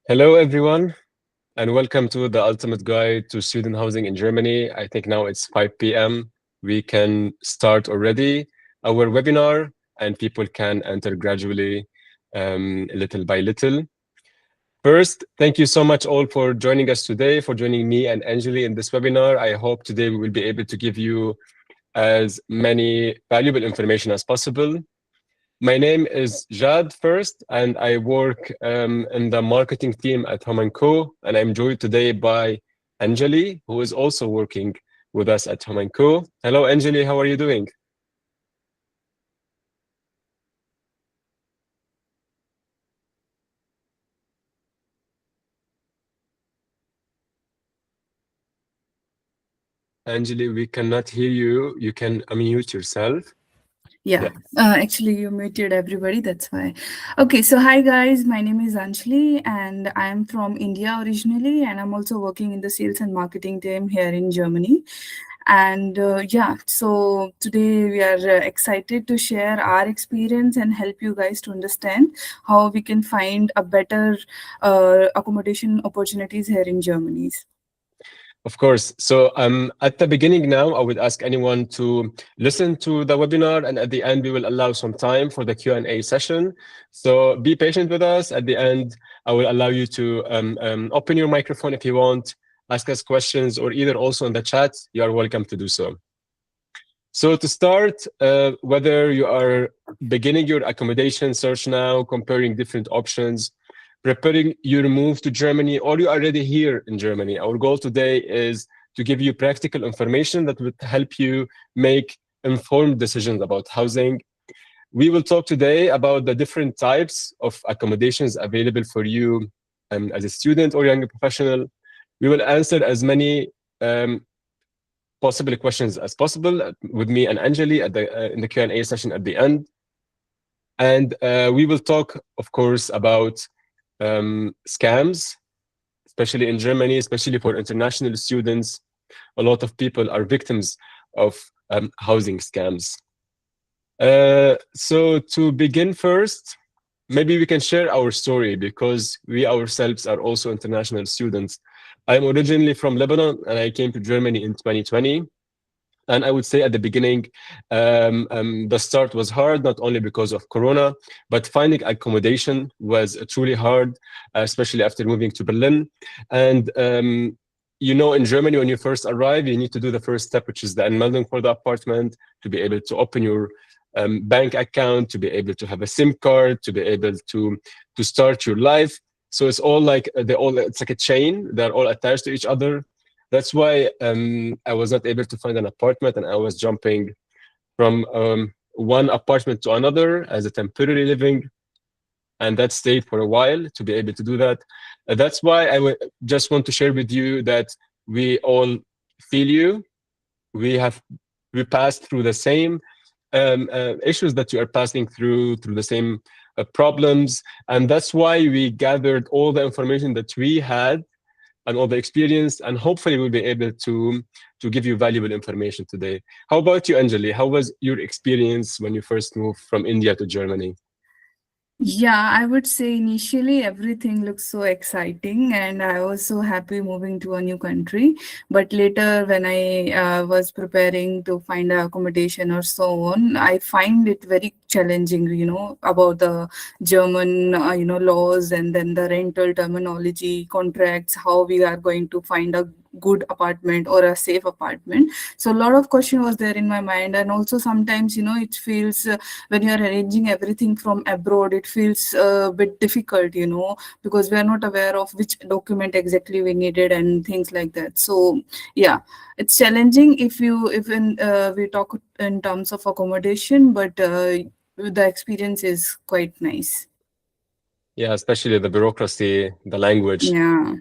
Hello, everyone, and welcome to the ultimate guide to student housing in Germany. I think now it's 5 p.m. We can start already our webinar, and people can enter gradually, little by little. First, thank you so much all for joining us today, for joining me and Anjali in this webinar. I hope today we will be able to give you as many valuable information as possible. My name is Jad first, and I work in the marketing team at Home & Co. And I'm joined today by Anjali, who is also working with us at Home & Co. Hello, Anjali. How are you doing? Anjali, we cannot hear you. You can unmute yourself. Yeah, Yeah. actually, you muted everybody. That's why. Okay, so hi guys, my name is Anjali, and I'm from India originally, and I'm also working in the sales and marketing team here in Germany. And yeah, so today we are excited to share our experience and help you guys to understand how we can find a better accommodation opportunities here in Germany. Of course. So at the beginning now, I would ask anyone to listen to the webinar, and at the end, we will allow some time for the Q&A session. So be patient with us. At the end, I will allow you to open your microphone if you want, ask us questions, or either also in the chat, you are welcome to do so. So to start, whether you are beginning your accommodation search now, comparing different options, preparing your move to Germany, or you are already here in Germany, our goal today is to give you practical information that would help you make informed decisions about housing. We will talk today about the different types of accommodations available for you as a student or young professional. We will answer as many possible questions as possible with me and Anjali at in the Q&A session at the end. And we will talk, of course, about scams, especially in Germany, especially for international students. A lot of people are victims of housing scams. So to begin first, maybe we can share our story because we ourselves are also international students. I'm originally from Lebanon and I came to Germany in 2020. And I would say at the beginning, the start was hard, not only because of Corona, but finding accommodation was truly hard, especially after moving to Berlin. And you know, in Germany, when you first arrive, you need to do the first step, which is the anmeldung for the apartment, to be able to open your bank account, to be able to have a SIM card, to be able to start your life. So it's all like it's like a chain. They're all attached to each other. That's why I was not able to find an apartment, and I was jumping from one apartment to another as a temporary living, and that stayed for a while to be able to do that. That's why just want to share with you that we all feel you. We passed through the same issues that you are passing through the same problems, and that's why we gathered all the information that we had and all the experience, and hopefully we'll be able to give you valuable information today. How about you, Anjali? How was your experience when you first moved from India to Germany? Yeah, I would say initially everything looks so exciting, and I was so happy moving to a new country. But later, when I was preparing to find a accommodation or so on, I find it very challenging, about the German, laws, and then the rental terminology, contracts, how we are going to find a good apartment or a safe apartment. So a lot of question was there in my mind, and also sometimes, it feels when you're arranging everything from abroad, it feels a bit difficult, because we are not aware of which document exactly we needed and things like that. So yeah, it's challenging if we talk in terms of accommodation, but the experience is quite nice. Yeah, especially the bureaucracy, the language. Yeah.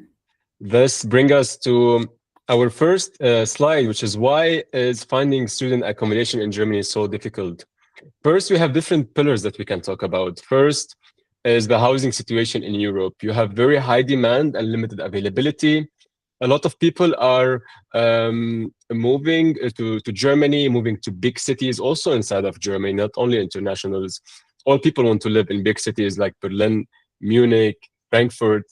This brings us to our first slide, which is why is finding student accommodation in Germany so difficult? First, we have different pillars that we can talk about. First is the housing situation in Europe. You have very high demand and limited availability. A lot of people are moving to Germany, moving to big cities, also inside of Germany, not only internationals. All people want to live in big cities like Berlin, Munich, Frankfurt.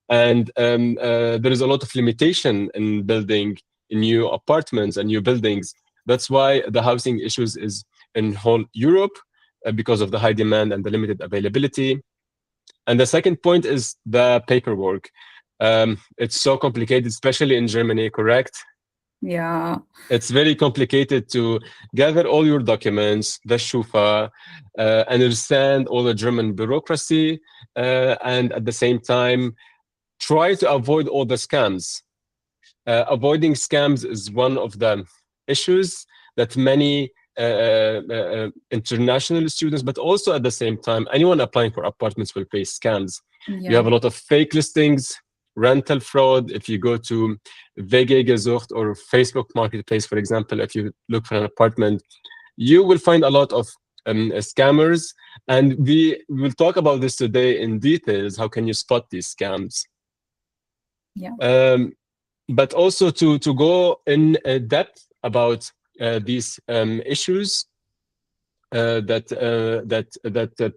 and there is a lot of limitation in building new apartments and new buildings. That's why the housing issues is in whole Europe, because of the high demand and the limited availability. And the second point is the paperwork. It's so complicated, especially in Germany, correct? Yeah. It's very complicated to gather all your documents, the Schufa, understand all the German bureaucracy, and at the same time, try to avoid all the scams. Avoiding scams is one of the issues that many international students, but also at the same time, anyone applying for apartments will face scams. You Yeah. have a lot of fake listings, rental fraud. If you go to WG Gesucht or Facebook Marketplace, for example, if you look for an apartment, you will find a lot of scammers. And we will talk about this today in details. How can you spot these scams? Yeah. Um, but also to go in depth about these issues that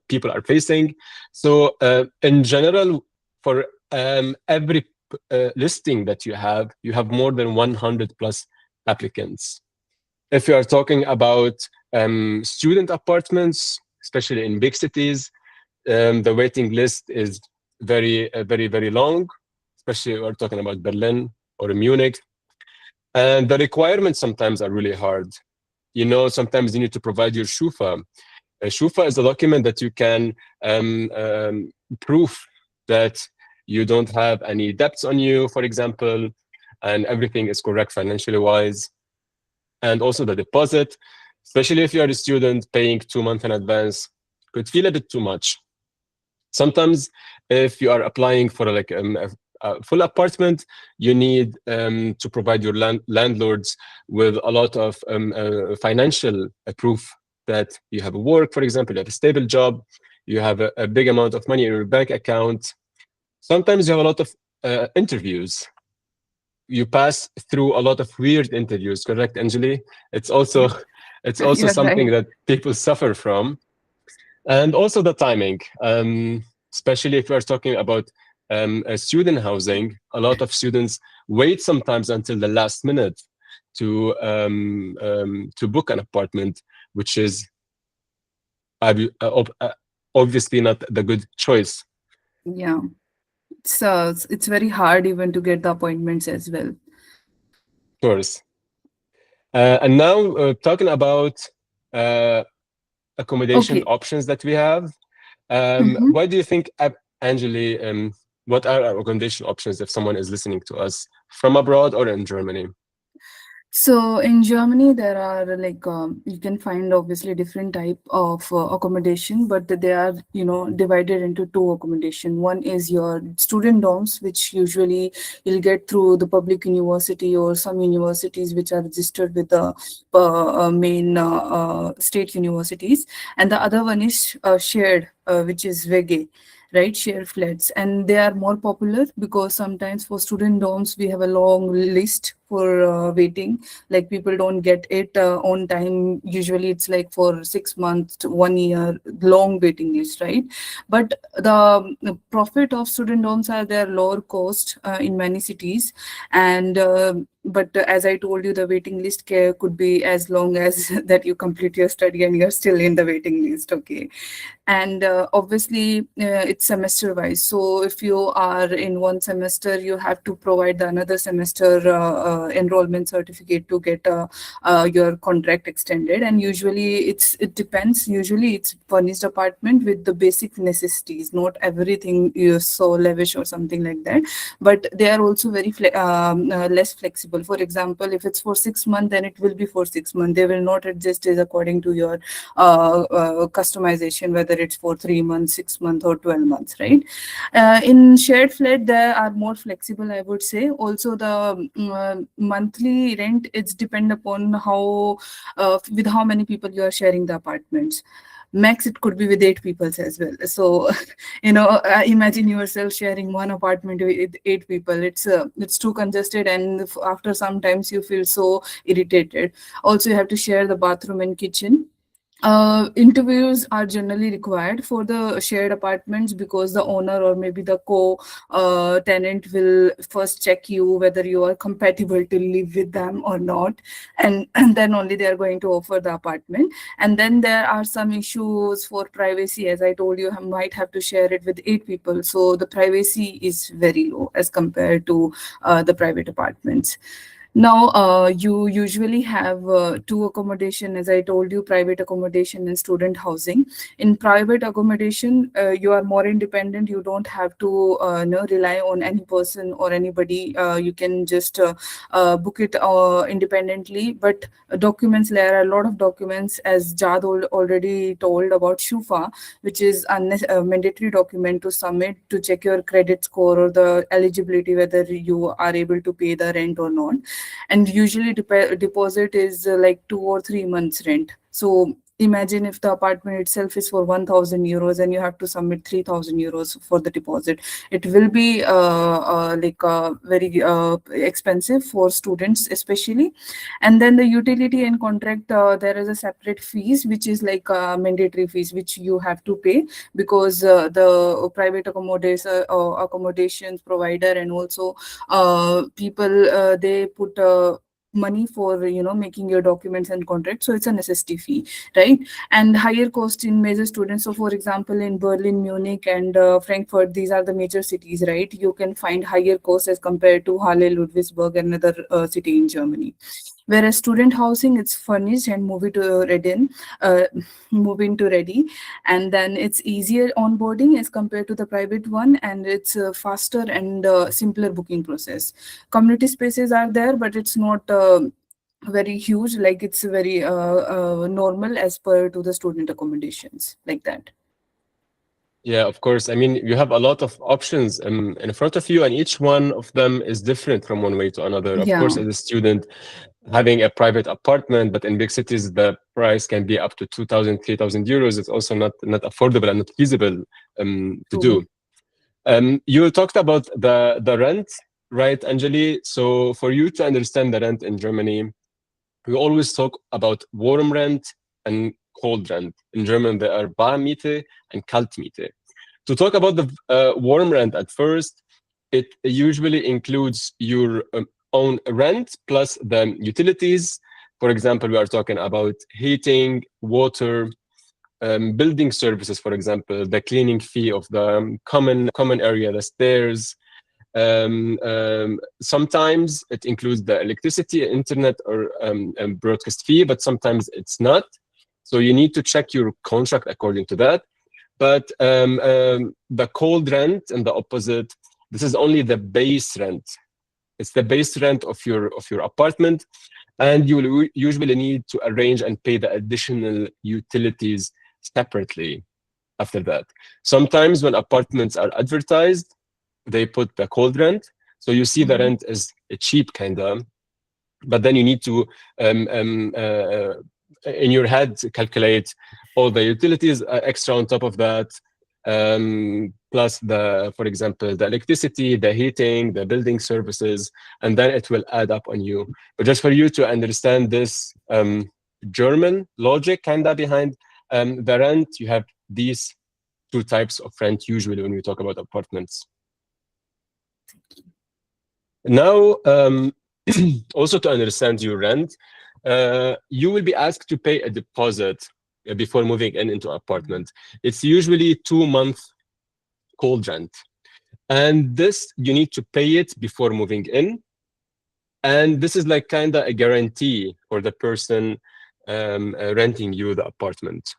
people are facing. So in general, for every listing that you have more than 100 plus applicants. If you are talking about student apartments, especially in big cities, the waiting list is very long, especially if we're talking about Berlin or Munich. And the requirements sometimes are really hard. You know, sometimes you need to provide your Schufa. A Schufa is a document that you can prove that you don't have any debts on you, for example, and everything is correct financially wise. And also the deposit, especially if you're a student paying 2 months in advance, could feel a bit too much. Sometimes, if you are applying for like a full apartment, you need to provide your landlords with a lot of financial proof that you have a work, for example, you have a stable job, you have a big amount of money in your bank account. Sometimes you have a lot of interviews. You pass through a lot of weird interviews, correct, Anjali? It's also it's also You're something right. that people suffer from. And also the timing, especially if we're talking about student housing. A lot of students wait sometimes until the last minute to book an apartment, which is obviously not the good choice. Yeah. So it's very hard even to get the appointments as well. Of course. And now talking about uh, accommodation Okay. options that we have. Mhm. Why do you think, Angeli, what are our accommodation options if someone is listening to us from abroad or in Germany? So in Germany, there are like you can find obviously different type of accommodation, but they are divided into two accommodation. One is your student dorms, which usually you'll get through the public university or some universities which are registered with the main state universities, and the other one is shared, which is WG, right? Share flats, and they are more popular because sometimes for student dorms we have a long list for waiting, like people don't get it on time. Usually it's like for 6 months to 1 year long waiting list, right? But the profit of student dorms are their lower cost in many cities, and but as I told you, the waiting list care could be as long as that you complete your study and you're still in the waiting list. Okay. And obviously it's semester wise, so if you are in one semester you have to provide the another semester enrollment certificate to get your contract extended. And usually it depends. Usually it's furnished apartment with the basic necessities, not everything is so lavish or something like that, but they are also very less flexible. For example, if it's for 6 months, then it will be for 6 months. They will not adjust it according to your customization, whether it's for 3 months, 6 months, or 12 months, right? In shared flat, they are more flexible, I would say. Also, the monthly rent, it's depend upon how with how many people you are sharing the apartments. Max, it could be with 8 people as well. So, imagine yourself sharing one apartment with 8 people. It's too congested, and after some times you feel so irritated. Also, you have to share the bathroom and kitchen, Interviews are generally required for the shared apartments because the owner or maybe the co-tenant will first check you whether you are compatible to live with them or not, and then only they are going to offer the apartment. And then there are some issues for privacy. As I told you, you might have to share it with 8 people, so the privacy is very low as compared to the private apartments. Now, you usually have two accommodation, as I told you, private accommodation and student housing. In private accommodation, you are more independent. You don't have to rely on any person or anybody. You can just book it independently. But documents, there are a lot of documents, as Jad already told about Shufa, which is a mandatory document to submit to check your credit score or the eligibility, whether you are able to pay the rent or not. And usually deposit is like 2 or 3 months rent. So imagine if the apartment itself is for 1000 euros and you have to submit 3000 euros for the deposit. It will be very expensive for students especially. And then the utility and contract, there is a separate fees which is like mandatory fees which you have to pay, because the private accommodations provider and also people, they put money for making your documents and contracts, so it's a necessity fee, right? And higher cost in major students, so for example in Berlin, Munich, and Frankfurt, these are the major cities, right? You can find higher costs as compared to Halle, Ludwigsburg, and another city in Germany. Whereas student housing, it's furnished and uh, moving to ready, and then it's easier onboarding as compared to the private one, and it's faster and simpler booking process. Community spaces are there, but it's not very huge, like it's very normal as per to the student accommodations, like that. Yeah, of course. I mean, you have a lot of options in front of you, and each one of them is different from one way to another. Of Yeah, course, as a student, having a private apartment, but in big cities, the price can be up to 2,000, 3,000 euros. It's also not affordable and not feasible to do. true. You talked about the rent, right, Anjali? So for you to understand the rent in Germany, we always talk about warm rent and cold rent. In German, there are Warmmiete and Kaltmiete. To talk about the warm rent at first, it usually includes your own rent plus the utilities. For example, we are talking about heating, water, building services, for example, the cleaning fee of the common area, the stairs. Sometimes it includes the electricity, internet, or broadcast fee, but sometimes it's not. So you need to check your contract according to that. But the cold rent and the opposite, this is only the base rent. It's the base rent of your apartment, and you will usually need to arrange and pay the additional utilities separately after that. Sometimes when apartments are advertised, they put the cold rent, so you see the Mhm. rent is cheap kind of, but then you need to um, um, uh, in your head calculate all the utilities extra on top of that, plus the, for example, the electricity, the heating, the building services, and then it will add up on you. But just for you to understand this German logic kind of behind the rent, you have these two types of rent usually when we talk about apartments. Now, also to understand your rent, you will be asked to pay a deposit before moving into apartment. It's usually 2 month cold rent, and this you need to pay it before moving in. And this is like kind of a guarantee for the person renting you the apartment.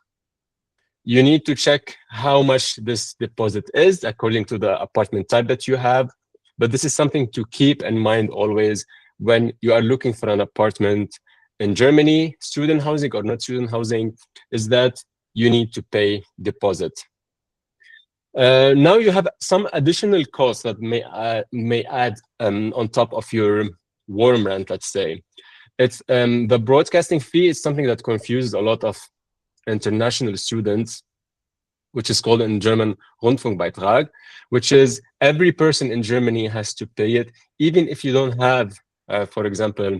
You need to check how much this deposit is according to the apartment type that you have. But this is something to keep in mind always when you are looking for an apartment in Germany, student housing or not student housing, is that you need to pay deposit. Now you have some additional costs that may add on top of your warm rent, let's say. It's the broadcasting fee is something that confuses a lot of international students, which is called in German Rundfunkbeitrag, which is every person in Germany has to pay it, even if you don't have, for example,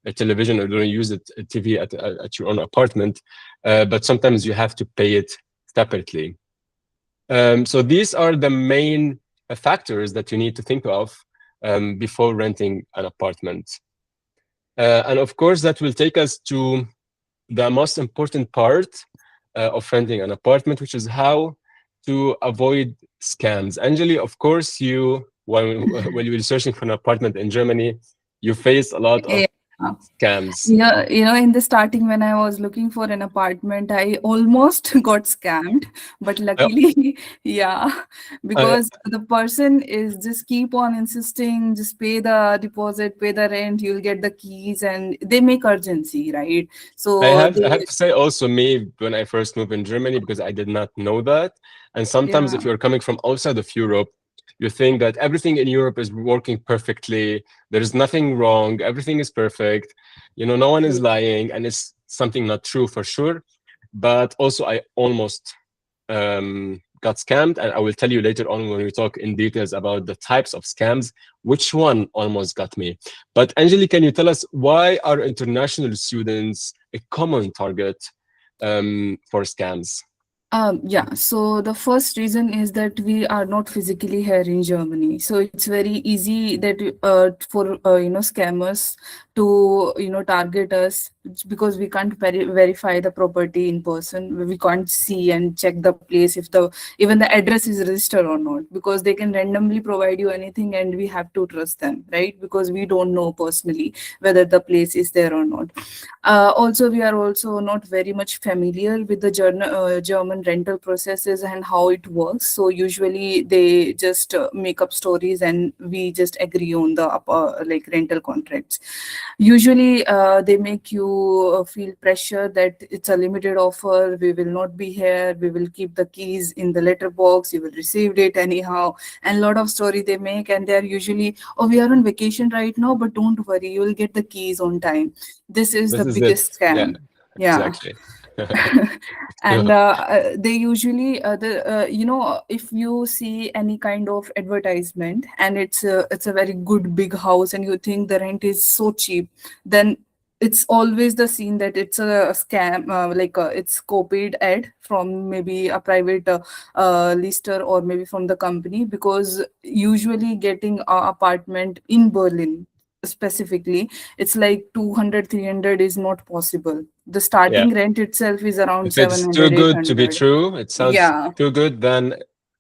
a television or don't use a TV at your own apartment, but sometimes you have to pay it separately. So these are the main factors that you need to think of before renting an apartment. And of course, that will take us to the most important part of renting an apartment, which is how to avoid scams. Angeli, of course, you when you were searching for an apartment in Germany, you face a lot of Yeah. scams. In the starting when I was looking for an apartment, I almost got scammed, but I, luckily, yeah, I because the person is just keep on insisting, just pay the deposit, pay the rent, you'll get the keys, and they make urgency, right? I So have I they, have to say also me when I first moved in Germany because I did not know that. And sometimes if yeah, you're coming from outside of Europe, you think that everything in Europe is working perfectly. There's nothing wrong. Everything is perfect. No one is lying, and it's something not true for sure. But also, I almost got scammed, and I will tell you later on when we talk in details about the types of scams, which one almost got me. But Angeli, can you tell us why are international students a common target for scams? Yeah, so the first reason is that we are not physically here in Germany. So it's very easy that for scammers to target us because we can't verify the property in person. We can't see and check the place if the even the address is registered or not, because they can randomly provide you anything and we have to trust them, right? Because we don't know personally whether the place is there or not. Also, we are also not very much familiar with the German rental processes and how it works. So usually they just make up stories and we just agree on the like rental contracts. Usually they make you feel pressure that it's a limited offer. We will not be here. We will keep the keys in the letterbox. You will receive it anyhow. And a lot of story they make, and they're usually, oh, we are on vacation right now, but don't worry, you will get the keys on time. This is This the is it. biggest Yeah, scam. Yeah. exactly. And they usually if you see any kind of advertisement and it's a very good big house and you think the rent is so cheap, then it's always the scene that it's a scam, like it's copied ad from maybe a private lister or maybe from the company, because usually getting a apartment in Berlin specifically, it's like 200, 300 is not possible. The Yeah. starting rent itself is around If it's too 700, good to be 800. true, it sounds Yeah. too good, then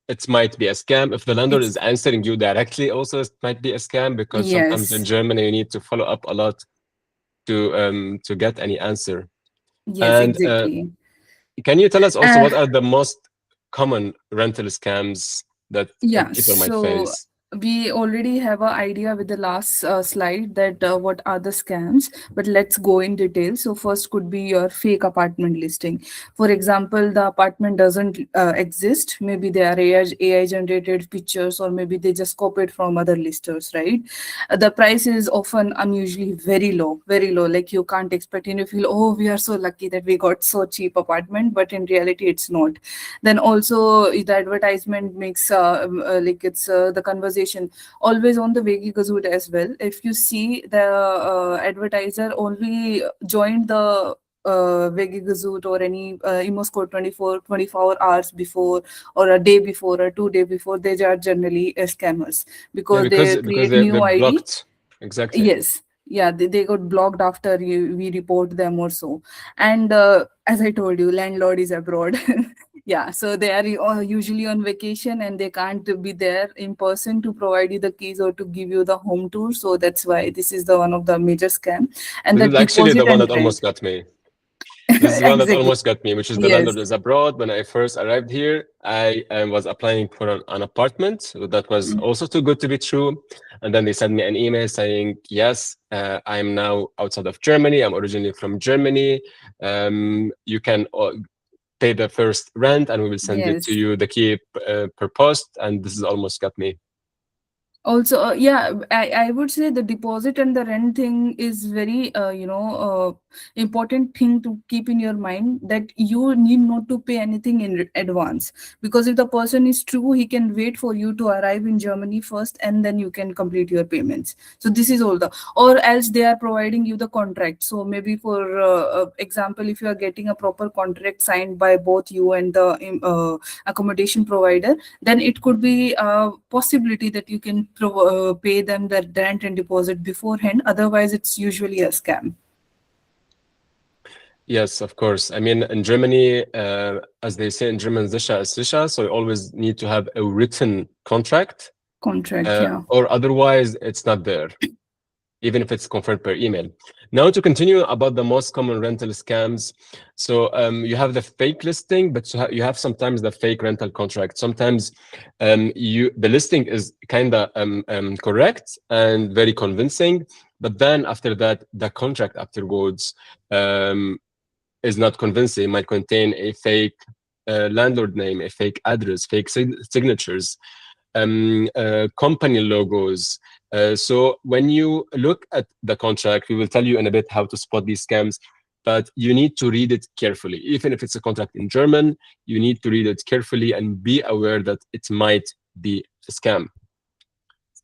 it might be a scam. If the landlord It's is answering you directly, also it might be a scam because sometimes in yes. Germany you need to follow up a lot to get any answer. Yes, And exactly. can you tell us also Uh, what are the most common rental scams that Yeah, people might so face? we already have an idea with the last slide that what are the scams, but let's go in detail. So first could be your fake apartment listing. For example, the apartment doesn't exist. Maybe they are AI generated pictures, or maybe they just copied from other listers, right? The price is often unusually very low. Like you can't expect, and you feel, oh, we are so lucky that we got so cheap apartment, but in reality, it's not. Then also the advertisement makes like it's the conversation always on the Vegi Gazette as well. If you see the advertiser only joined the Vegi Gazette or any Imoscore 24 hours before, or a day before, or 2 day before, they are generally scammers Yeah, because they because create they new ID. blocked. Exactly. Yes. Yeah, they got blocked after we report them or so. And as I told you, landlord is abroad. Yeah, so they are usually on vacation and they can't be there in person to provide you the keys or to give you the home tour. So that's why this is the one of the major scam. And This the is actually the deposit one and that almost rent. got me. This is one that Exactly. almost got me, which is the Yes. landlord is abroad. When I first arrived here, I was applying for an apartment that was Mm. also too good to be true. And then they sent me an email saying, yes, I'm now outside of Germany. I'm originally from Germany. You can pay the first rent and we will send it to Yes. you, the key per post. And this is almost got me. Also, yeah, I would say the deposit and the rent thing is very important thing to keep in your mind, that you need not to pay anything in advance, because if the person is true, he can wait for you to arrive in Germany first, and then you can complete your payments. So this is all the, or else they are providing you the contract. So maybe for example, if you are getting a proper contract signed by both you and the accommodation provider, then it could be a possibility that you can pay them the rent and deposit beforehand. Otherwise, it's usually a scam. Yes, of course. I mean, in Germany, as they say in German, sicher ist sicher. So you always need to have a written contract, Contract, yeah. or otherwise it's not there, even if it's confirmed per email. Now to continue about the most common rental scams. So you have the fake listing, but you have sometimes the fake rental contract. Sometimes the listing is kind of correct and very convincing, but then after that, the contract afterwards is not convincing. It might contain a fake landlord name, a fake address, fake signatures, company logos. So when you look at the contract, we will tell you in a bit how to spot these scams, but you need to read it carefully. Even if it's a contract in German, you need to read it carefully and be aware that it might be a scam.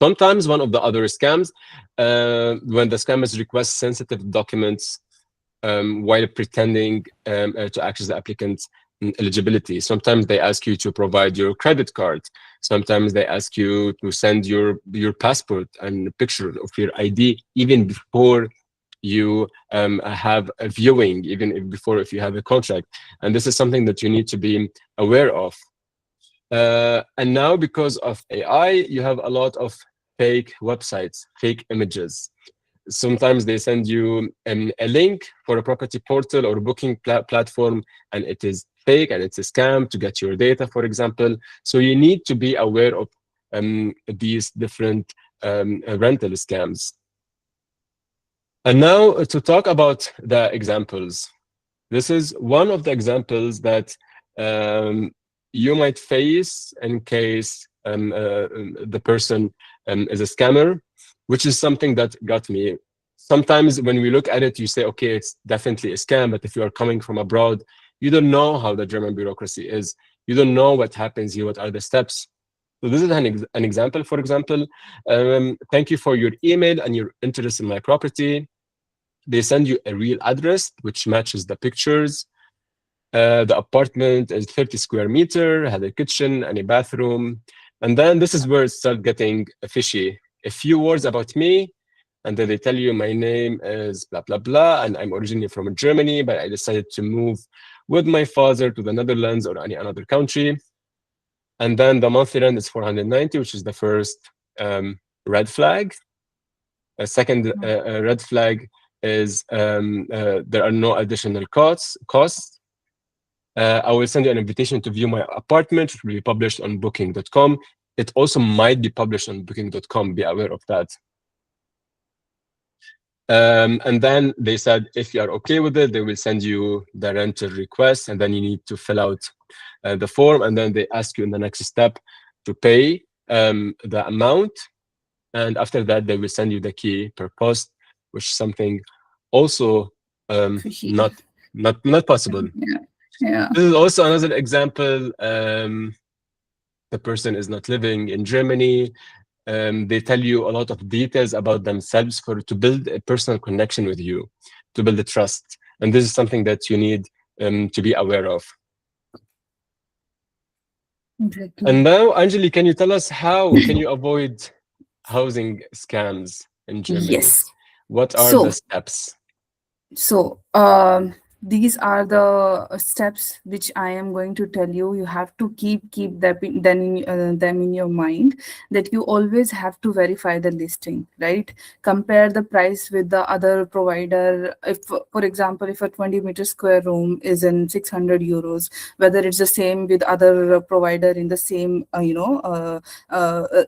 Sometimes one of the other scams, when the scammers request sensitive documents while pretending to access the applicant's eligibility. Sometimes they ask you to provide your credit card. Sometimes they ask you to send your passport and a picture of your ID even before you have a viewing, even if you have a contract. And this is something that you need to be aware of. And now, because of AI, you have a lot of fake websites, fake images. Sometimes they send you a link for a property portal or booking platform, and it is fake and it's a scam to get your data, for example. So you need to be aware of these different rental scams. And now to talk about the examples. This is one of the examples that you might face in case the person is a scammer, which is something that got me. Sometimes when we look at it, you say, okay, it's definitely a scam. But if you are coming from abroad, you don't know how the German bureaucracy is. You don't know what happens here, what are the steps. So this is an example. For example, thank you for your email and your interest in my property. They send you a real address, which matches the pictures. The apartment is 30 square meter, had a kitchen and a bathroom. And then this is where it starts getting fishy. A few words about me, and then they tell you my name is blah, blah, blah, and I'm originally from Germany, but I decided to move with my father to the Netherlands or any another country. And then the monthly rent is 490, which is the first red flag. A second red flag is there are no additional costs. I will send you an invitation to view my apartment, which will be published on booking.com. It also might be published on booking.com. Be aware of that. And then they said, if you are okay with it, they will send you the rental request, and then you need to fill out the form. And then they ask you in the next step to pay the amount. And after that, they will send you the key per post, which is something also Fishy. not possible. Yeah. Yeah. This is also another example. The person is not living in Germany. They tell you a lot of details about themselves to build a personal connection with you, to build a trust. And this is something that you need to be aware of. Exactly. And now, Anjali, can you tell us how can you avoid housing scams in Germany? Yes. What are the So, steps? So, these are the steps which I am going to tell you. You have to keep them in your mind, that you always have to verify the listing, right? Compare the price with the other provider. If, for example, if a 20-meter square room is in 600 euros, whether it's the same with other provider in the same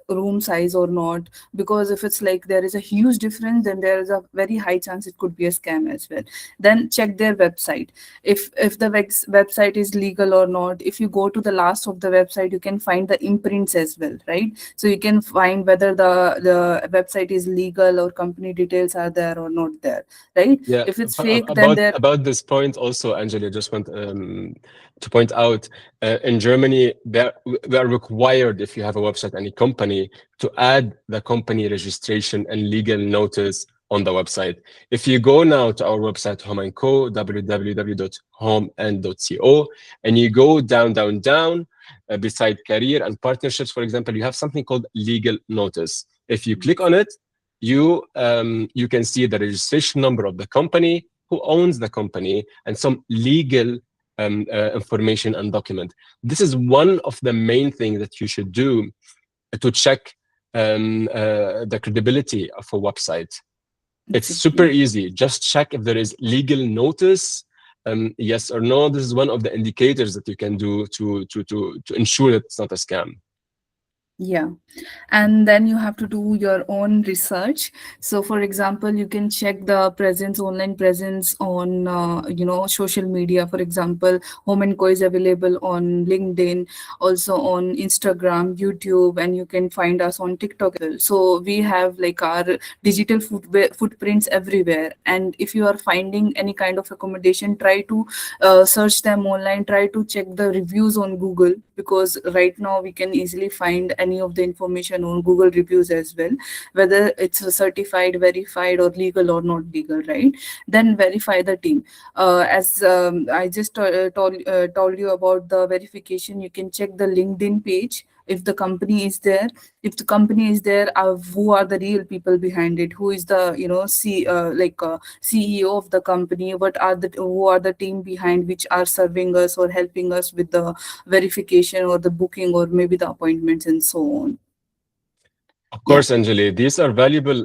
room size or not. Because if it's like there is a huge difference, then there is a very high chance it could be a scam as well. Then check their website website. If the website is legal or not, if you go to the last of the website, you can find the imprints as well, right? So you can find whether the website is legal or company details are there or not there, right? Yeah, If it's fake, then there. about this point also, Angela, just want to point out, in Germany, we are required, if you have a website, any company, to add the company registration and legal notice on the website. If you go now to our website, Home and Co, www.homeand.co, and you go down, down, down, beside career and partnerships, for example, you have something called legal notice. If you click on it, you can see the registration number of the company, who owns the company, and some legal information and document. This is one of the main things that you should do to check the credibility of a website. It's super Exactly. easy. Just check if there is legal notice, yes or no. This is one of the indicators that you can do to ensure that it's not a scam. Yeah. And then you have to do your own research. So for example, you can check the presence, online presence on social media. For example, Home and Co is available on LinkedIn, also on Instagram, YouTube, and you can find us on TikTok as well. So we have like our digital footprints everywhere. And if you are finding any kind of accommodation, try to search them online, try to check the reviews on Google, because right now we can easily find any of the information on Google reviews as well, whether it's certified, verified, or legal or not legal, right? Then verify the team. As I just told you about the verification, you can check the LinkedIn page if the company is there. If the company is there, who are the real people behind it? Who is the CEO of the company? Who are the team behind which are serving us or helping us with the verification or the booking or maybe the appointments and so on. Of Yeah. course, Anjali, these are valuable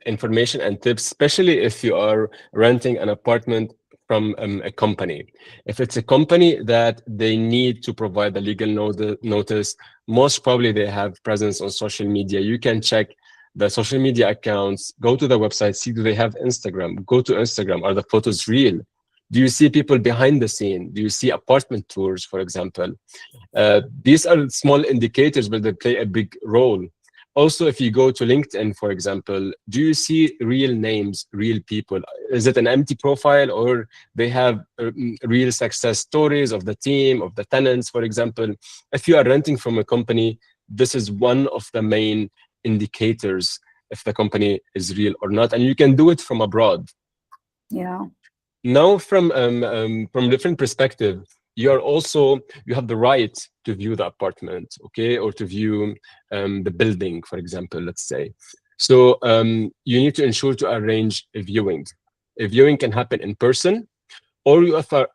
information and tips, especially if you are renting an apartment from a company. If it's a company that they need to provide the legal notice, most probably they have presence on social media. You can check the social media accounts, go to the website, see do they have Instagram, go to Instagram, are the photos real? Do you see people behind the scene? Do you see apartment tours, for example? These are small indicators, but they play a big role. Also, if you go to LinkedIn, for example, do you see real names, real people? Is it an empty profile, or they have real success stories of the team, of the tenants, for example? If you are renting from a company, this is one of the main indicators if the company is real or not. And you can do it from abroad. Yeah. Now, from different perspective, you have the right to view the apartment, okay, or to view the building, for example, let's say. So you need to ensure to arrange a viewing. A viewing can happen in person, or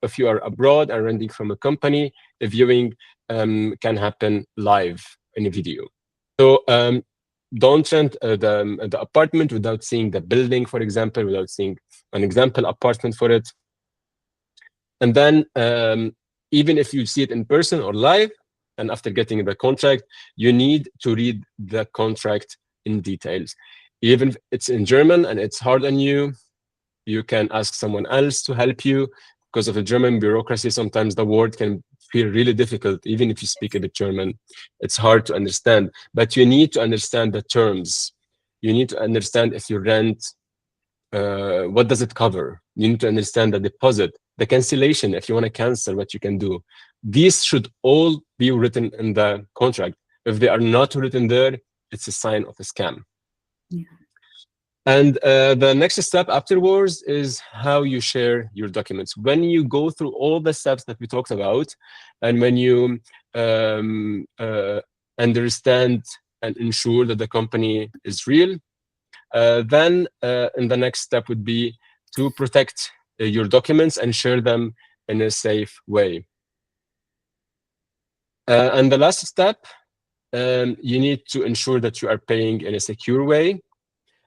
if you are abroad and renting from a company, a viewing can happen live in a video. So don't rent the apartment without seeing the building, for example, without seeing an example apartment for it. And then even if you see it in person or live, and after getting the contract, you need to read the contract in details. Even if it's in German and it's hard on you, you can ask someone else to help you. Because of the German bureaucracy, sometimes the word can feel really difficult. Even if you speak a bit German, it's hard to understand. But you need to understand the terms. You need to understand if you rent, what does it cover? You need to understand the deposit, the cancellation, if you want to cancel, what you can do. These should all be written in the contract. If they are not written there, it's a sign of a scam. Yeah. And the next step afterwards is how you share your documents. When you go through all the steps that we talked about, and when you understand and ensure that the company is real, then in the next step would be to protect your documents and share them in a safe way. And the last step, you need to ensure that you are paying in a secure way.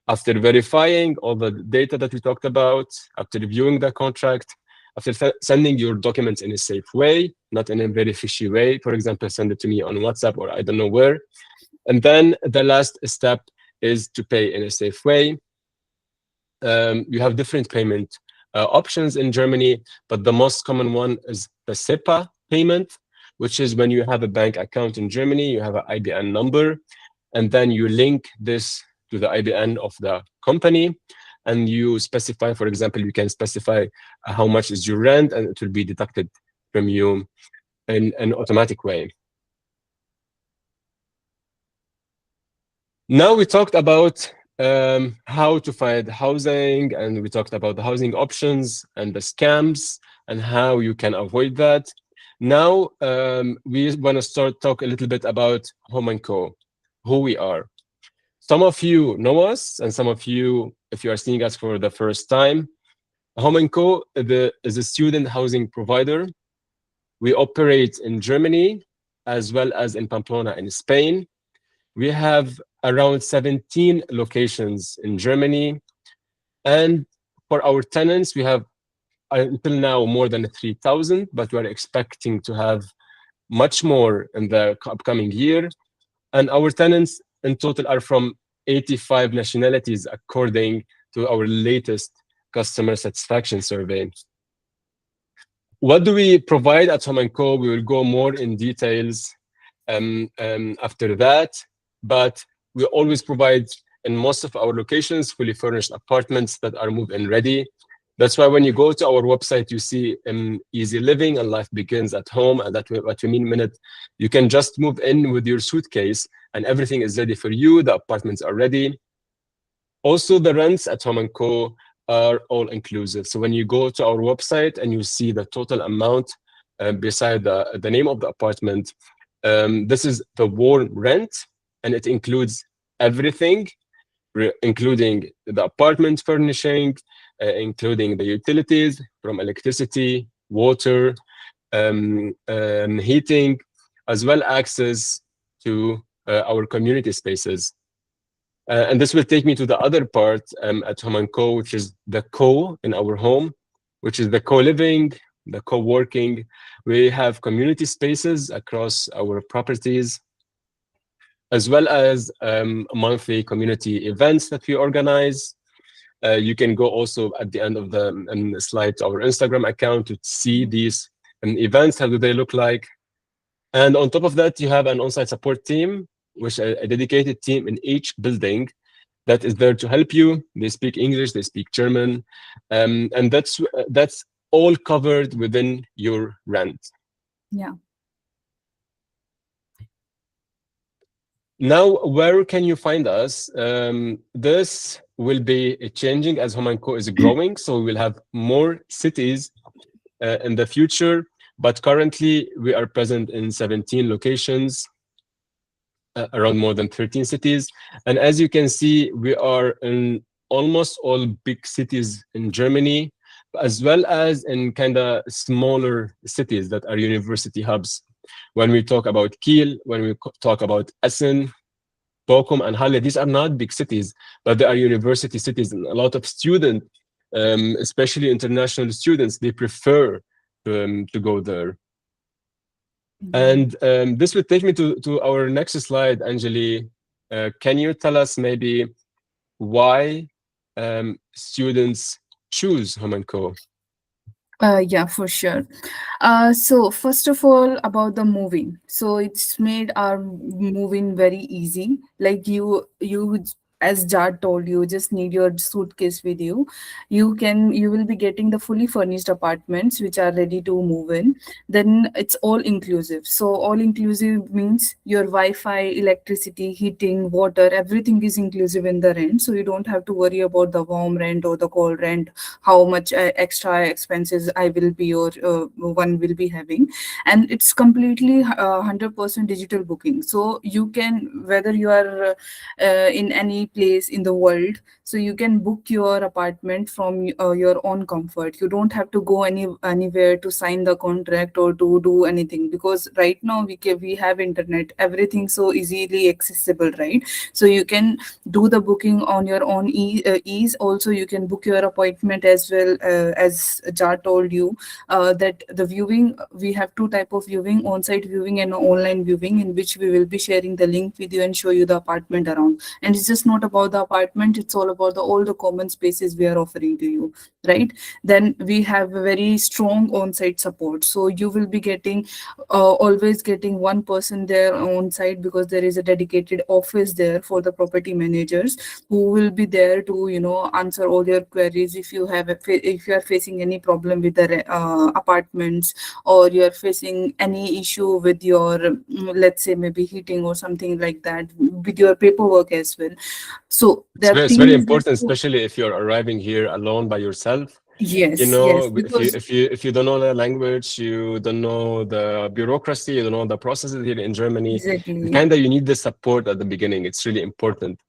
After verifying all the data that we talked about, after reviewing the contract, after sending your documents in a safe way, not in a very fishy way, for example, send it to me on WhatsApp or I don't know where. And then the last step is to pay in a safe way. You have different payment options in Germany, but the most common one is the SEPA payment, which is when you have a bank account in Germany, you have an IBAN number, and then you link this to the IBAN of the company, and you specify, for example, you can specify how much is your rent, and it will be deducted from you in an automatic way. Now we talked about how to find housing, and we talked about the housing options and the scams and how you can avoid that. Now we want to start talk a little bit about Home & Co, who we are. Some of you know us, and some of you, if you are seeing us for the first time, Home & Co is a student housing provider. We operate in Germany as well as in Pamplona in Spain. We have around 17 locations in Germany. And for our tenants, we have until now more than 3,000, but we're expecting to have much more in the upcoming year. And our tenants in total are from 85 nationalities, according to our latest customer satisfaction survey. What do we provide at Home & Co? We will go more in details after that, but we always provide in most of our locations fully furnished apartments that are move-in ready. That's why when you go to our website, you see easy living and life begins at home. And that's what we mean minute. You can just move in with your suitcase and everything is ready for you. The apartments are ready. Also, the rents at Home & Co are all inclusive. So when you go to our website and you see the total amount beside the name of the apartment, this is the warm rent, and it includes everything, including the apartment furnishing, including the utilities from electricity, water, heating, as well access to our community spaces. And this will take me to the other part at Home & Co, which is the co in our home, which is the co-living, the co-working. We have community spaces across our properties, as well as monthly community events that we organize. You can go also at the end of the slide to our Instagram account to see these events. How do they look like? And on top of that, you have an on-site support team, which is a dedicated team in each building that is there to help you. They speak English, they speak German, and that's all covered within your rent. Yeah. Now, where can you find us? This will be changing as Home & Co is growing, so we will have more cities in the future. But currently, we are present in 17 locations, around more than 13 cities. And as you can see, we are in almost all big cities in Germany, as well as in kind of smaller cities that are university hubs. When we talk about Kiel, when we talk about Essen, Bochum, and Halle, these are not big cities, but they are university cities, and a lot of students, especially international students, they prefer to go there. And this would take me to our next slide, Anjali. Can you tell us maybe why students choose Home & Co? Yeah, for sure. So first of all, about the moving. So it's made our moving very easy. Like as Jad told you, just need your suitcase with you. You will be getting the fully furnished apartments which are ready to move in. Then it's all inclusive. So all inclusive means your Wi-Fi, electricity, heating, water, everything is inclusive in the rent. So you don't have to worry about the warm rent or the cold rent, how much extra expenses I will be or one will be having. And it's completely 100% digital booking. So you can, whether you are in any place in the world, so you can book your apartment from your own comfort. You don't have to go anywhere to sign the contract or to do anything, because right now we have internet, everything so easily accessible, right? So you can do the booking on your own ease. Also, you can book your appointment as well, as Jar told you, that the viewing, we have two type of viewing: on-site viewing and online viewing, in which we will be sharing the link with you and show you the apartment around. And it's just not not about the apartment, it's all about the all the common spaces we are offering to you, right? Then we have a very strong on-site support, so you will be getting always getting one person there on site, because there is a dedicated office there for the property managers who will be there to answer all your queries. If you have if you are facing any problem with the apartments, or you are facing any issue with your let's say maybe heating or something like that, with your paperwork as well. So the It's thing very is that important, especially if you're arriving here alone by yourself. You yes, yes, know, because if you don't know the language, you don't know the bureaucracy, you don't know the processes here in Germany, exactly, kind of you need the support at the beginning. It's really important.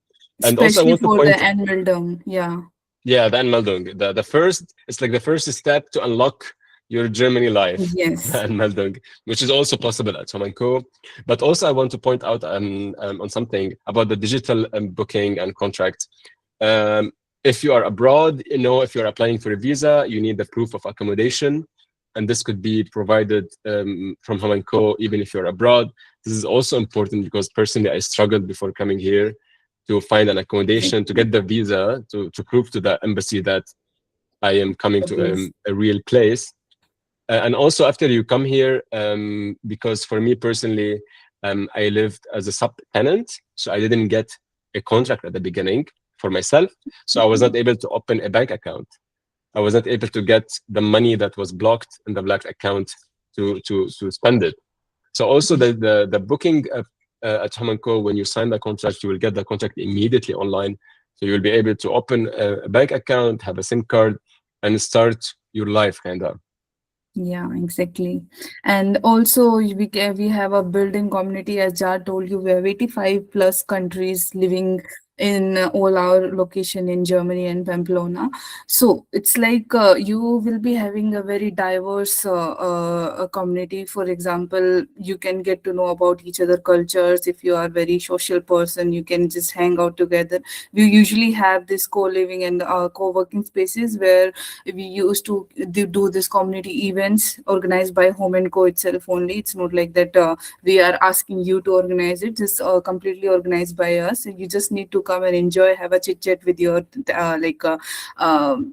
And also, I especially want to for the point, annual term. Yeah, yeah, the Anmeldung. The first, it's like the first step to unlock your Germany life, the yes, Anmeldung, which is also possible at Home& Co. But also, I want to point out on something about the digital booking and contract. Um, if you are abroad, if you're applying for a visa, you need the proof of accommodation. And this could be provided from Home& Co. even if you're abroad. This is also important because personally, I struggled before coming here to find an accommodation, to exactly. get the visa, to prove to the embassy that I am coming The to place. a real place. And also after you come here, because for me personally, I lived as a sub-tenant, so I didn't get a contract at the beginning for myself. So I was not able to open a bank account. I was not able to get the money that was blocked in the black account to spend it. So also the booking at Home& Co, when you sign the contract, you will get the contract immediately online. So you will be able to open a bank account, have a SIM card, and start your life kind of. Yeah, exactly. And also we have a building community, as Jar told you, we have 85 plus countries living in all our location in Germany and Pamplona. So it's like you will be having a very diverse community. For example, you can get to know about each other cultures. If you are very social person, you can just hang out together. We usually have this co-living and co-working spaces where we used to do this community events organized by Home and Co itself only. It's not like that we are asking you to organize it. It's completely organized by us. You just need to come and enjoy, have a chit chat with your like um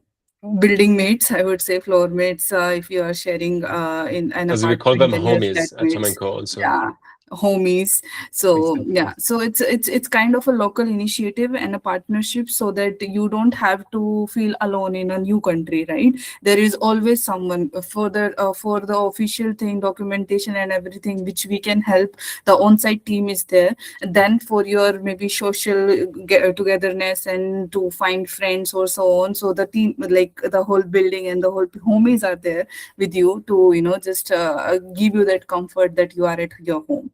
building mates, I would say floor mates. If you are sharing in an As we call apartment, them then your homies at Home& flatmates. Co also. Yeah, homies. So yeah, Exactly. so it's kind of a local initiative and a partnership, so that you don't have to feel alone in a new country, right? There is always someone for the official thing, documentation and everything, which we can help. The on-site team is there. Then for your maybe social togetherness and to find friends or so on, so the team, like the whole building and the whole homies are there with you to just give you that comfort that you are at your home.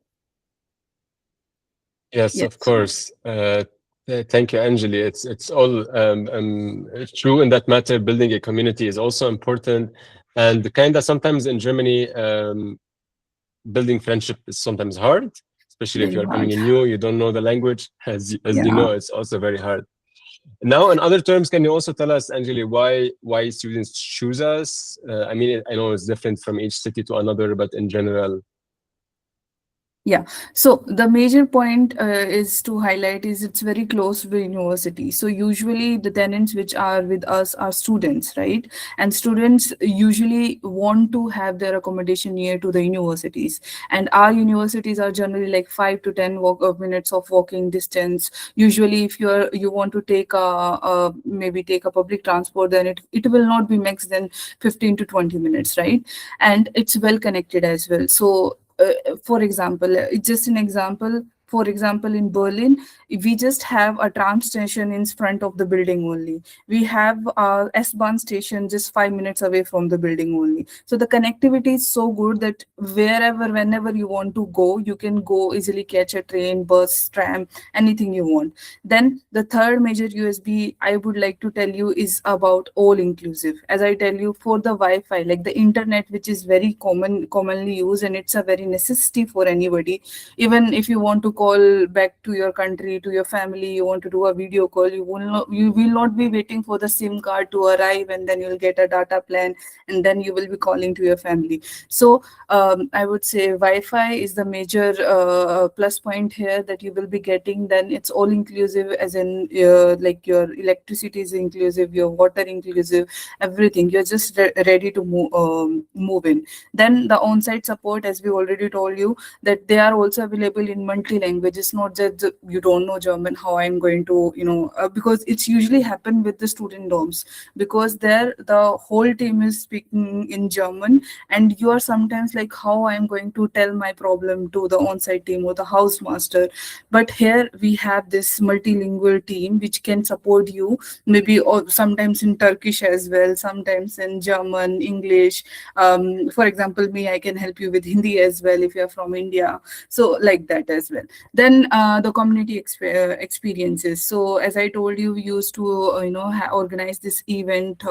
Yes, of Yes. course. Thank you, Anjali. It's all true in that matter. Building a community is also important, and kind of sometimes in Germany, building friendship is sometimes hard, especially if Very you are coming hard. in new, you don't know the language. As you Yeah. know, it's also very hard. Now, in other terms, can you also tell us, Anjali, why students choose us? I mean, I know it's different from each city to another, but in general, Yeah. So the major point is to highlight is it's very close to the university. So usually the tenants which are with us are students, right? And students usually want to have their accommodation near to the universities. And our universities are generally like 5 to 10 minutes of walking distance. Usually, if you want to take maybe take a public transport, then it will not be max than 15 to 20 minutes, right? And it's well connected as well. So for example, it's just an example. For example, in Berlin, we just have a tram station in front of the building only. We have a S-Bahn station just 5 minutes away from the building only. So the connectivity is so good that wherever, whenever you want to go, you can go easily, catch a train, bus, tram, anything you want. Then the third major USB I would like to tell you is about all inclusive. As I tell you, for the Wi-Fi, like the internet, which is very commonly used, and it's a very necessity for anybody. Even if you want to call back to your country, to your family, you want to do a video call, you will not be waiting for the SIM card to arrive, and then you'll get a data plan, and then you will be calling to your family. So I would say Wi-Fi is the major plus point here that you will be getting. Then it's all inclusive, as in like your electricity is inclusive, your water inclusive, everything. You're just ready to move in. Then the on-site support, as we already told you, that they are also available in multi-language. It's not that you don't know German, how I'm going to, because it's usually happen with the student dorms, because there the whole team is speaking in German, and you are sometimes like, how I'm going to tell my problem to the on-site team or the house master. But here we have this multilingual team which can support you, maybe, or sometimes in Turkish as well, sometimes in German, English. For example, me, I can help you with Hindi as well if you're from India, so like that as well. Then the community experiences. So as I told you, we used to organize this event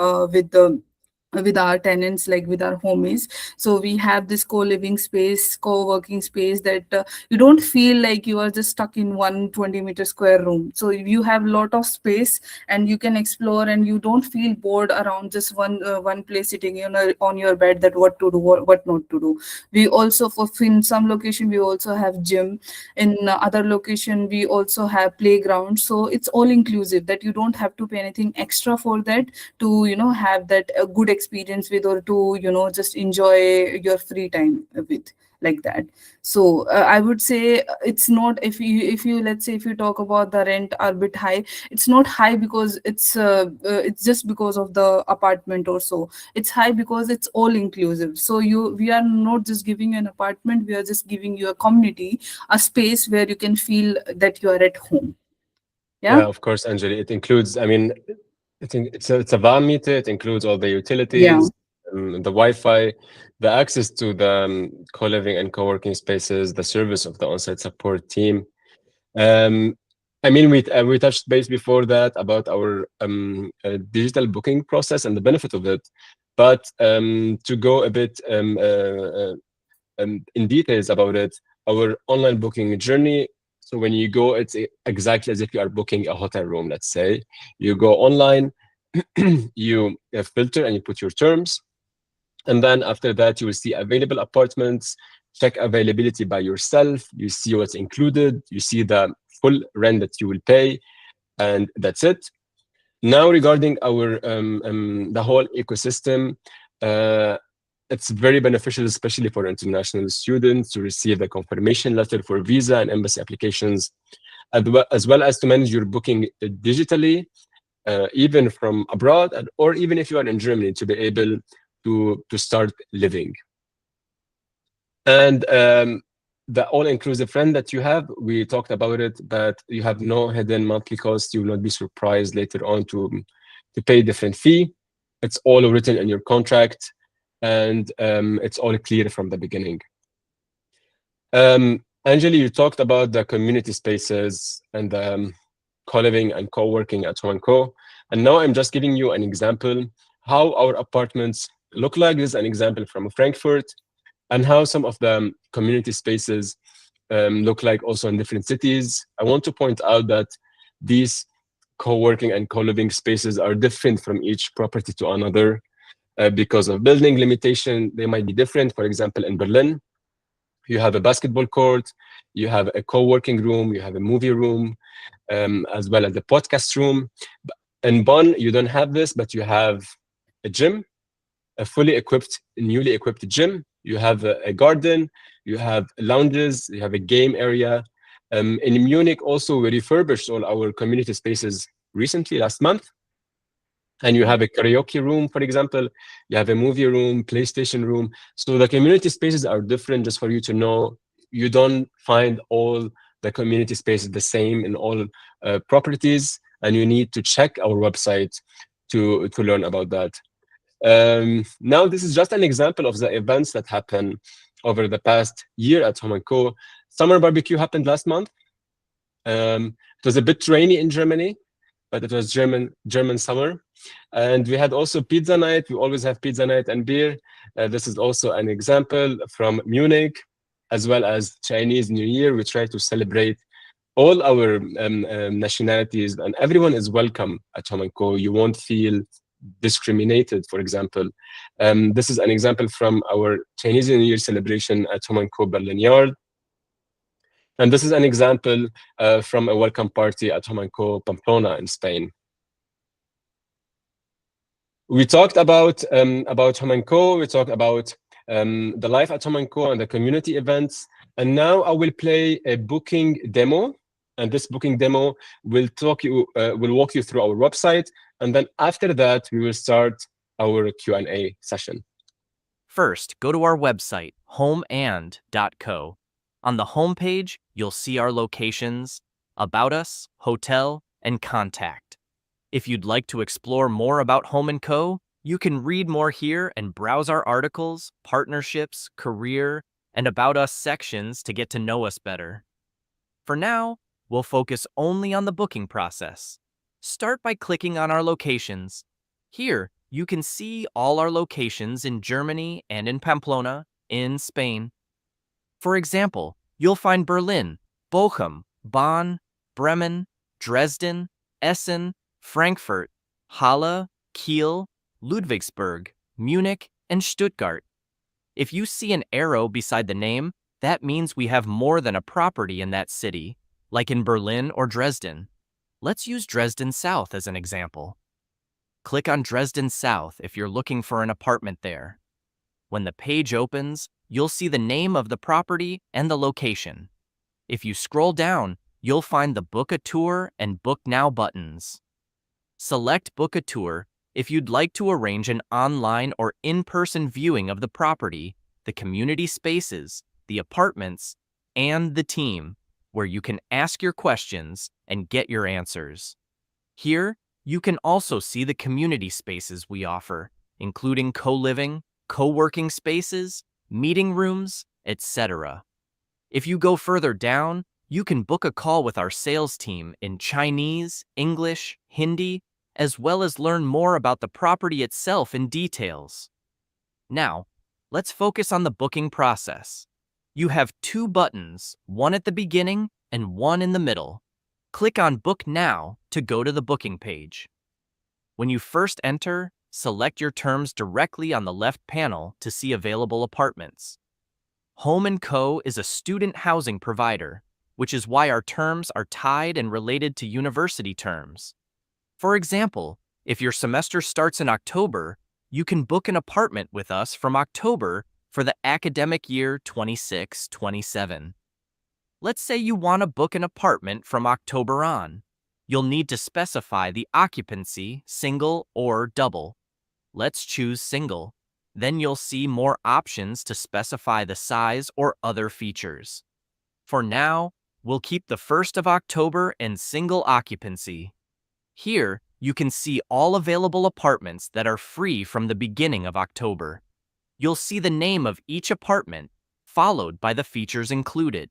with our tenants, like with our homies. So we have this co-living space, co-working space, that you don't feel like you are just stuck in 120-meter square room. So you have a lot of space, and you can explore, and you don't feel bored around just one place sitting, on your bed, that what to do, what not to do. We also, for in some location, we also have gym. In other location, we also have playground. So it's all inclusive, that you don't have to pay anything extra for that, to have that good experience with, or to just enjoy your free time with, like that. So I would say it's not, if you let's say, if you talk about the rent are a bit high, it's not high because it's just because of the apartment or so. It's high because it's all inclusive. So we are not just giving you an apartment, we are just giving you a community, a space where you can feel that you are at home. Yeah. Yeah, of course, Anjali. It includes, I mean, it's a van meter. It includes all the Yeah. utilities, the Wi-Fi, the access to the co-living and co-working spaces, the service of the on-site support team. Um, I mean, we touched base before that about our digital booking process and the benefit of it, but to go a bit in details about it, our online booking journey. So when you go, it's exactly as if you are booking a hotel room. Let's say you go online, you filter and you put your terms, and then after that you will see available apartments. Check availability by yourself. You see what's included. You see the full rent that you will pay, and that's it. Now regarding our the whole ecosystem, uh, it's very beneficial, especially for international students, to receive the confirmation letter for visa and embassy applications, as well as to manage your booking digitally, even from abroad, or even if you are in Germany, to be able to start living. And the all-inclusive rent that you have, we talked about it, but you have no hidden monthly cost. You will not be surprised later on to pay a different fee. It's all written in your contract, and it's all clear from the beginning. Angeli, you talked about the community spaces and co-living and co-working at Home& Co. And now I'm just giving you an example how our apartments look like. This is an example from Frankfurt, and how some of the community spaces look like also in different cities. I want to point out that these co-working and co-living spaces are different from each property to another because of building limitation. They might be different. For example, in Berlin, you have a basketball court, you have a co-working room, you have a movie room, as well as a podcast room. In Bonn, you don't have this, but you have a gym, a fully equipped, newly equipped gym. You have a garden, you have lounges, you have a game area. In Munich, also, we refurbished all our community spaces recently, last month. And you have a karaoke room, for example. You have a movie room, PlayStation room. So the community spaces are different, just for you to know. You don't find all the community spaces the same in all properties, and you need to check our website to learn about that. Now, this is just an example of the events that happen over the past year at Home& Co. Summer barbecue happened last month. It was a bit rainy in Germany, but it was German summer. And we had also pizza night. We always have pizza night and beer. This is also an example from Munich. as well as Chinese New Year. We try to celebrate all our nationalities, and everyone is welcome at Home and Co. You won't feel discriminated, for example. This is an example from our Chinese New Year celebration at Home and Co. Berlin Yard. And this is an example from a welcome party at Home and Co. Pamplona in Spain. We talked about Home and Co. We talked about the life at Home and Co. and the community events. And now I will play a booking demo. And this booking demo will walk you through our website. And then after that, we will start our Q&A session. First, go to our website, homeand.co. On the homepage, you'll see our locations, about us, hotel, and contact. If you'd like to explore more about Home & Co., you can read more here and browse our articles, partnerships, career, and about us sections to get to know us better. For now, we'll focus only on the booking process. Start by clicking on our locations. Here, you can see all our locations in Germany and in Pamplona, in Spain. For example, you'll find Berlin, Bochum, Bonn, Bremen, Dresden, Essen, Frankfurt, Halle, Kiel, Ludwigsburg, Munich, and Stuttgart. If you see an arrow beside the name, that means we have more than a property in that city, like in Berlin or Dresden. Let's use Dresden South as an example. Click on Dresden South if you're looking for an apartment there. When the page opens, you'll see the name of the property and the location. If you scroll down, you'll find the Book a Tour and Book Now buttons. Select Book a Tour if you'd like to arrange an online or in-person viewing of the property, the community spaces, the apartments, and the team, where you can ask your questions and get your answers. Here, you can also see the community spaces we offer, including co-living, co-working spaces, meeting rooms, etc. If you go further down, you can book a call with our sales team in Chinese, English, Hindi, as well as learn more about the property itself in details. Now, let's focus on the booking process. You have two buttons, one at the beginning and one in the middle. Click on Book Now to go to the booking page. When you first enter, select your terms directly on the left panel to see available apartments. Home & Co. is a student housing provider, which is why our terms are tied and related to university terms. For example, if your semester starts in October, you can book an apartment with us from October for the academic year 26-27. Let's say you want to book an apartment from October on. You'll need to specify the occupancy, single or double. Let's choose single. Then you'll see more options to specify the size or other features. For now, we'll keep the 1st of October and single occupancy. Here, you can see all available apartments that are free from the beginning of October. You'll see the name of each apartment, followed by the features included.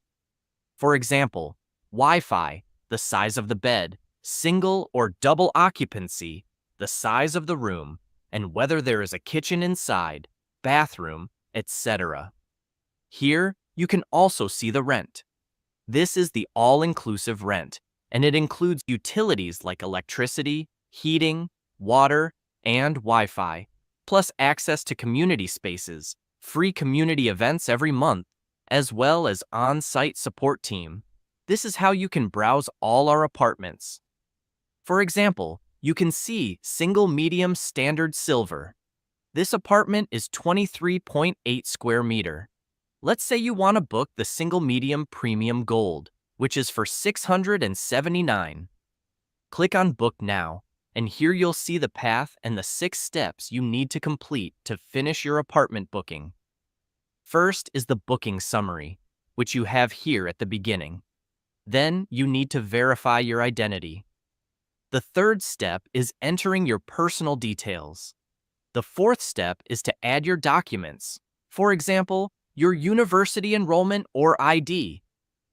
For example, Wi-Fi, the size of the bed, single or double occupancy, the size of the room, and whether there is a kitchen inside, bathroom, etc. Here, you can also see the rent. This is the all-inclusive rent, and it includes utilities like electricity, heating, water, and Wi-Fi, plus access to community spaces, free community events every month, as well as on-site support team. This is how you can browse all our apartments. For example, you can see Single Medium Standard Silver. This apartment is 23.8 square meter. Let's say you want to book the Single Medium Premium Gold, which is for $679. Click on Book Now, and here you'll see the path and the 6 steps you need to complete to finish your apartment booking. First is the booking summary, which you have here at the beginning. Then you need to verify your identity. The third step is entering your personal details. The fourth step is to add your documents, for example, your university enrollment or ID.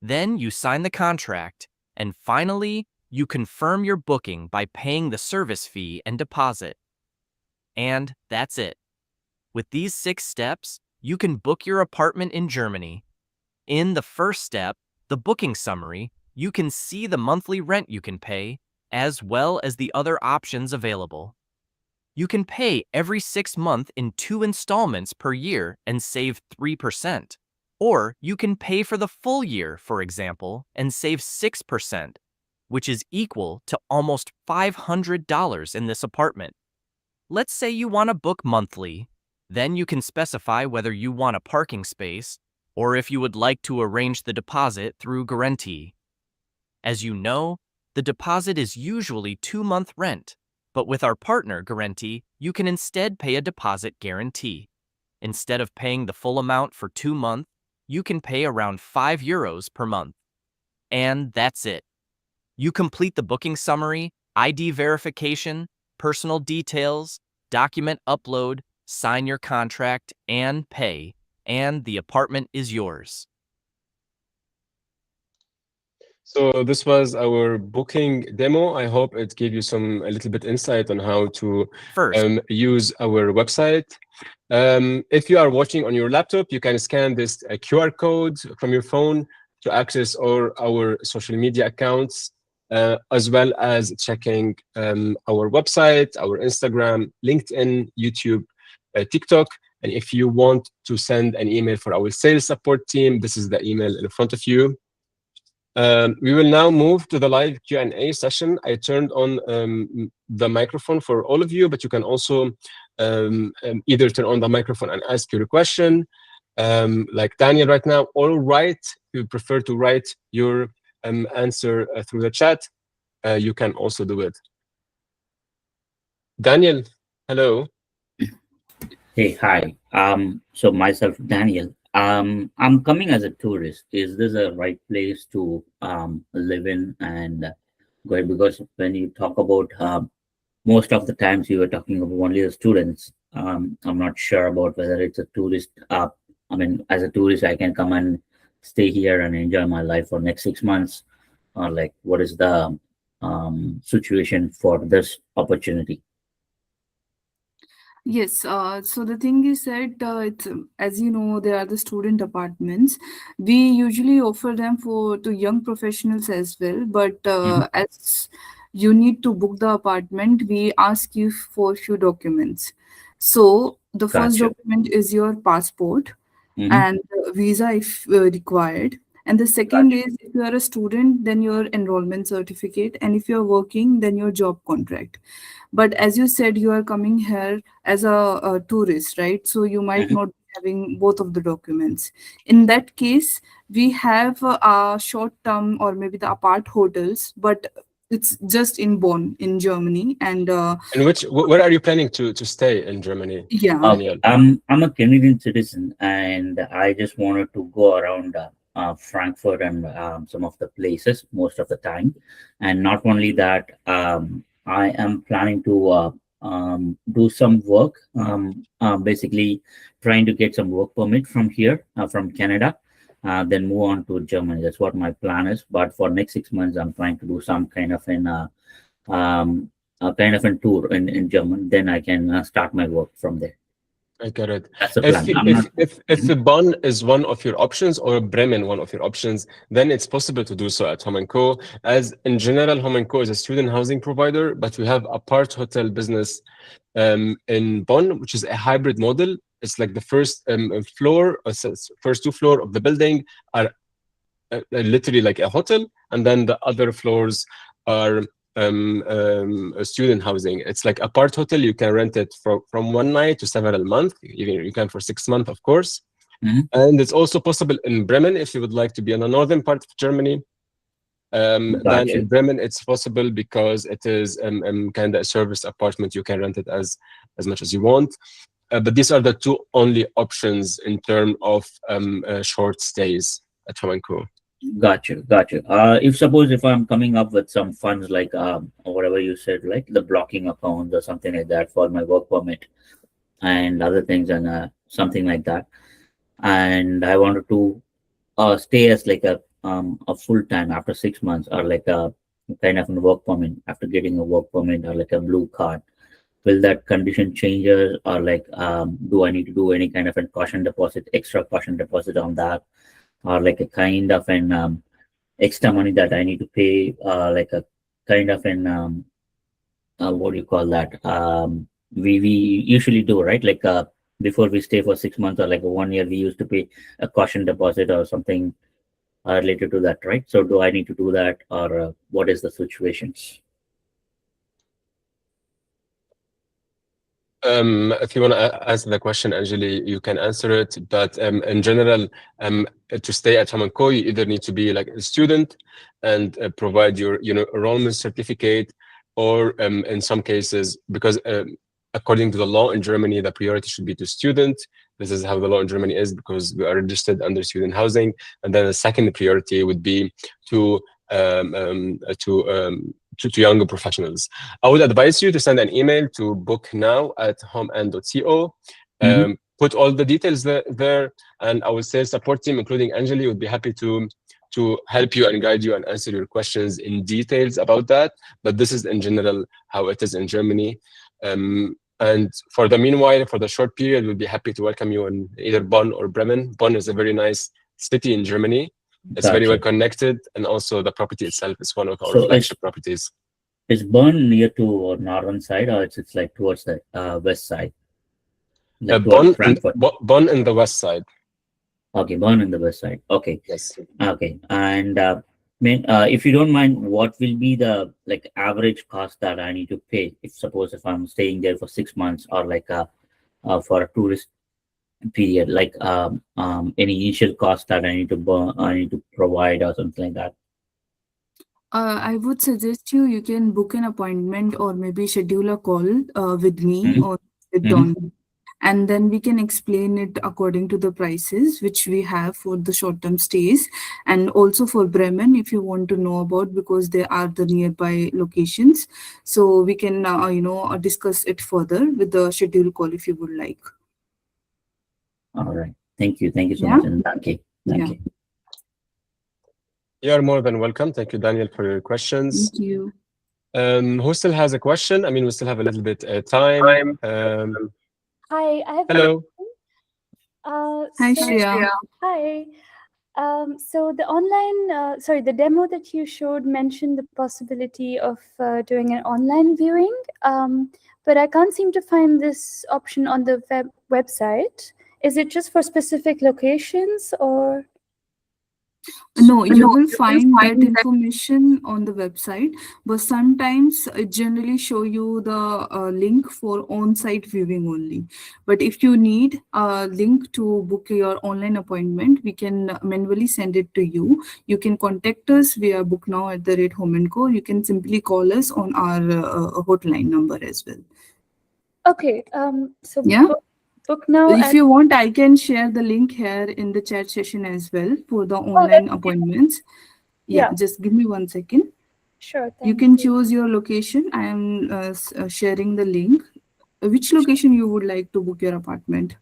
Then you sign the contract, and finally, you confirm your booking by paying the service fee and deposit. And that's it. With these 6 steps, you can book your apartment in Germany. In the first step, the booking summary, you can see the monthly rent you can pay, as well as the other options available. You can pay every 6 months in 2 installments per year and save 3%. Or you can pay for the full year, for example, and save 6%, which is equal to almost $500 in this apartment. Let's say you want to book monthly. Then you can specify whether you want a parking space or if you would like to arrange the deposit through guarantee. As you know, the deposit is usually 2-month rent, but with our partner guarantee, you can instead pay a deposit guarantee. Instead of paying the full amount for 2 months, you can pay around €5 per month. And that's it. You complete the booking summary, ID verification, personal details, document upload, sign your contract, and pay, and the apartment is yours. So this was our booking demo. I hope it gave you a little bit insight on how to First, use our website. If you are watching on your laptop, you can scan this QR code from your phone to access all our social media accounts, as well as checking our website, our Instagram, LinkedIn, YouTube, TikTok. And if you want to send an email for our sales support team, this is the email in front of you. We will now move to the live Q&A session. I turned on the microphone for all of you, but you can also either turn on the microphone and ask your question, like Daniel right now, or write. If you prefer to write your answer through the chat, you can also do it. Daniel, hello. Hey, hi. So myself, Daniel. I'm coming as a tourist. Is this a right place to live in and go ahead? Because when you talk about most of the times you were talking about only the students. I'm not sure about whether it's a tourist. I mean, as a tourist, I can come and stay here and enjoy my life for next 6 months. Or like, what is the situation for this opportunity? Yes, so the thing is that it's as you know, there are the student apartments. We usually offer them for to young professionals as well, but as you need to book the apartment, we ask you for few documents. So the first Gotcha. document is your passport Mm-hmm. and visa if required. And the second Gotcha. is if you are a student, then your enrollment certificate, and if you're working, then your job contract. But as you said, you are coming here as a tourist, right? So you might Mm-hmm. not be having both of the documents. In that case, we have short term or maybe the apart hotels, but it's just in Bonn, in Germany. And And where are you planning to stay in Germany, yeah, Okay, Daniel? I'm a Canadian citizen, and I just wanted to go around Frankfurt and some of the places most of the time. And not only that, I am planning to do some work. Basically, trying to get some work permit from here, from Canada, then move on to Germany. That's what my plan is. But for next 6 months, I'm trying to do some um, kind of a tour in German. Then I can start my work from there. I get it. That's the If plan. I'm not. if Bonn is one of your options or Bremen one of your options, then it's possible to do so at Home and Co. As in general, Home and Co is a student housing provider, but we have a part hotel business in Bonn, which is a hybrid model. It's like the first floor, first 2 floors of the building are literally like a hotel, and then the other floors are student housing. It's like a part hotel. You can rent it from one night to several months. You can for 6 months, of course. Mhm. And it's also possible in Bremen if you would like to be in the northern part of Germany. Then Gotcha. in Bremen, it's possible because it is kind of a service apartment. You can rent it as much as you want. But these are the two only options in terms of short stays at Home and Co. Gotcha. If suppose if I'm coming up with some funds like or whatever you said, like the blocking accounts or something like that for my work permit and other things and something like that, and I wanted to stay as like a full time after 6 months or like a kind of a work permit after getting a work permit or like a blue card. Will that condition changes or like do I need to do any kind of a caution deposit, extra caution deposit on that? or like a kind of an extra money that I need to pay, like a kind of an what do you call that? We usually do, right? Like before we stay for 6 months or like 1 year, we used to pay a caution deposit or something related to that, right? So do I need to do that, or what is the situations? If you want to answer the question, Anjali, you can answer it. But in general, to stay at Home and Co, you either need to be like a student and provide your, enrollment certificate, or in some cases, because according to the law in Germany, the priority should be to student. This is how the law in Germany is because we are registered under student housing, and then the second priority would be to um, um, to um, to younger professionals. I would advise you to send an email to booknow@homeand.co. Mm-hmm. Put all the details there, and our sales support team, including Anjali, would be happy to help you and guide you and answer your questions in details about that. But this is in general how it is in Germany. And for the meanwhile, for the short period, we'll be happy to welcome you in either Bonn or Bremen. Bonn is a very nice city in Germany. It's very well Gotcha. connected, and also the property itself is one of our So flagship properties. is Bern near to northern side, or it's like towards the west side, like towards Frankfurt? Bonn in the west side. Okay, Bern in the west side. Okay, Yes. okay. And if you don't mind, what will be the like average cost that I need to pay if suppose if I'm staying there for 6 months, or like for a tourist period, like any initial cost that I need to provide or something like that. I would suggest you can book an appointment or maybe schedule a call with me Mm-hmm. or with Mm-hmm. Don, and then we can explain it according to the prices which we have for the short-term stays, and also for Bremen if you want to know about, because they are the nearby locations. So we can discuss it further with the schedule call if you would like. All right. Thank you so Yeah, much, and thank you, thank yeah. you. You are more than welcome. Thank you, Daniel, for your questions. Thank you. Who still has a question? I mean, we still have a little bit time. Hi, I have a Hello. Hi, so Shreya. hi. So the demo that you showed mentioned the possibility of doing an online viewing, but I can't seem to find this option on the website. Is it just for specific locations or? No, you will find that information on the website, but sometimes it generally show you the link for on-site viewing only. But if you need a link to book your online appointment, we can manually send it to you. You can contact us via booknow@home and co. You can simply call us on our hotline number as well. Okay. So Yeah. book now If at. you want, I can share the link here in the chat session as well for the Oh, online appointments. Yeah, yeah. just give me 1 second. Sure. You Thank can you. choose your location. I am sharing the link. Which location you would like to book your apartment?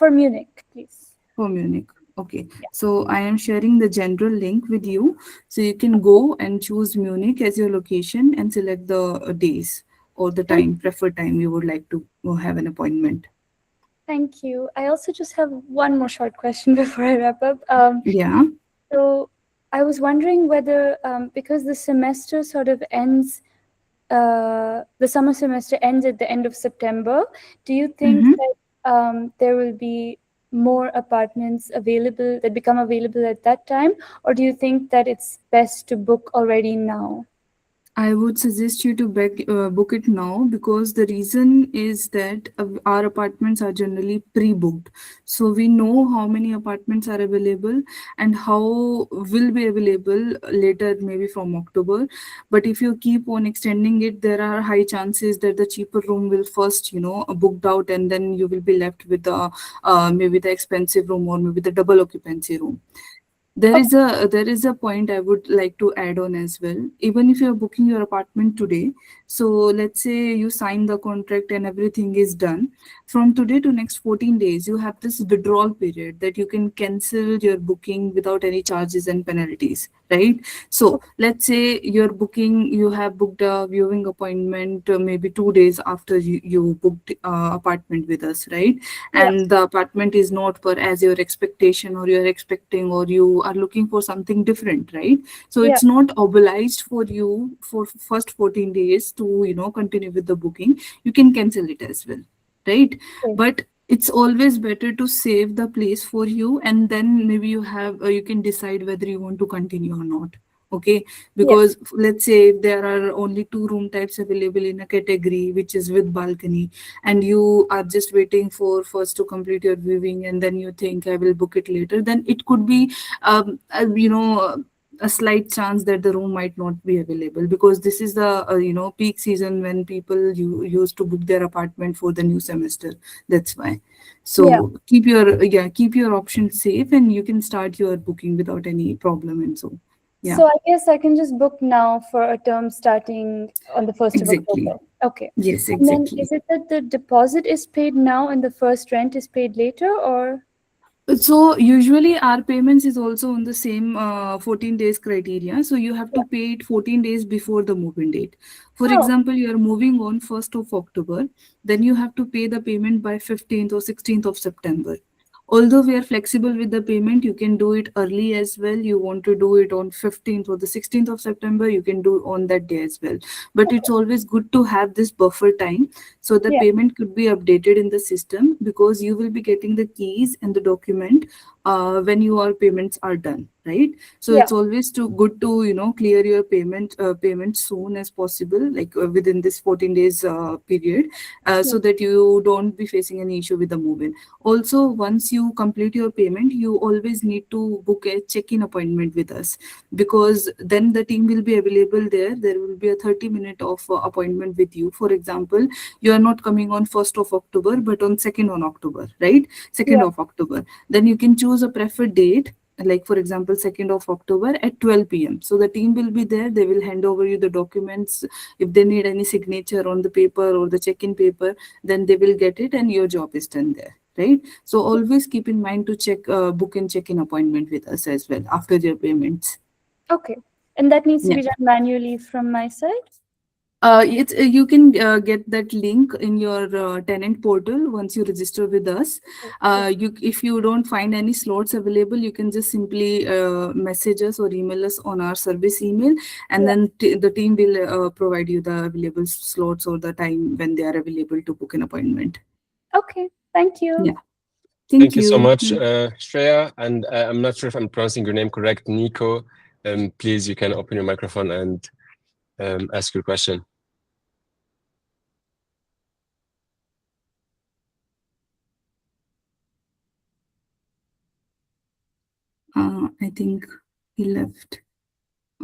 For Munich, please. For Munich. Okay. Yeah. So I am sharing the general link with you. So you can go and choose Munich as your location and select the days or the Thank, preferred time you would like to have an appointment. thank you. I also just have one more short question before I wrap up. Yeah. So I was wondering whether, because the semester sort of ends, the summer semester ends at the end of September, do you think Mm-hmm. that there will be more apartments available that become available at that time, or do you think that it's best to book already now? I would suggest you to book it now, because the reason is that our apartments are generally pre-booked. So we know how many apartments are available and how will be available later, maybe from October. But if you keep on extending it, there are high chances that the cheaper room will first, booked out, and then you will be left with the maybe the expensive room or maybe the double occupancy room. There is a point I would like to add on as well. Even if you're booking your apartment today, so let's say you sign the contract and everything is done, from today to next 14 days you have this withdrawal period that you can cancel your booking without any charges and penalties. right? So let's say you have booked a viewing appointment maybe 2 days after you booked apartment with us, right? Yeah, And the apartment is not per as your expectation, or you're expecting, or you are looking for something different, right? So yeah, it's not obliged for you for first 14 days to continue with the booking. You can cancel it as well, right? okay. But it's always better to save the place for you, and then maybe you can decide whether you want to continue or not. Okay, Yeah, because let's say if there are only two room types available in a category which is with balcony, and you are just waiting for first to complete your viewing, and then you think I will book it later, then it could be a slight chance that the room might not be available, because this is the peak season when people used to book their apartment for the new semester. That's why. yeah. So keep your options safe, and you can start your booking without any problem. And so yeah, So I guess I can just book now for a term starting on the 1st of exactly. October. Okay. Yes, And then exactly. is it that the deposit is paid now and the first rent is paid later, or? So usually our payments is also on the same 14 days criteria. So you have Yeah. to pay it 14 days before the move-in date. For Oh, example, you are moving on 1st of October, then you have to pay the payment by 15th or 16th of September. Although we are flexible with the payment, you can do it early as well. You want to do it on 15th or the 16th of September, you can do on that day as well. But it's always good to have this buffer time, so the yeah, payment could be updated in the system, because you will be getting the keys and the document when your payments are done, right? So yeah, it's always too good to clear your payment soon as possible, like within this 14 days period, yeah, so that you don't be facing any issue with the move-in. Also, once you complete your payment, you always need to book a check-in appointment with us, because then the team will be available there. There will be a 30-minute of appointment with you. For example, you are not coming on 1st of October, but on 2nd on October, right? 2nd yeah. of October. Then you can choose a preferred date, like for example 2nd of October at 12 p.m. So the team will be there. They will hand over you the documents. If they need any signature on the paper or the check-in paper, then they will get it, and your job is done there, right? So always keep in mind to book and check-in appointment with us as well after your payments. Okay. And that needs to Yeah. be done manually from my side? You can get that link in your tenant portal once you register with us. Okay. If you don't find any slots available, you can just simply message us or email us on our service email, and Yeah. then the team will provide you the available slots or the time when they are available to book an appointment. Okay. Thank you. Yeah. Thank Thank you so you. much, Shreya. And I'm not sure if I'm pronouncing your name correct, Nico. Please, you can open your microphone and ask your question. I think he left.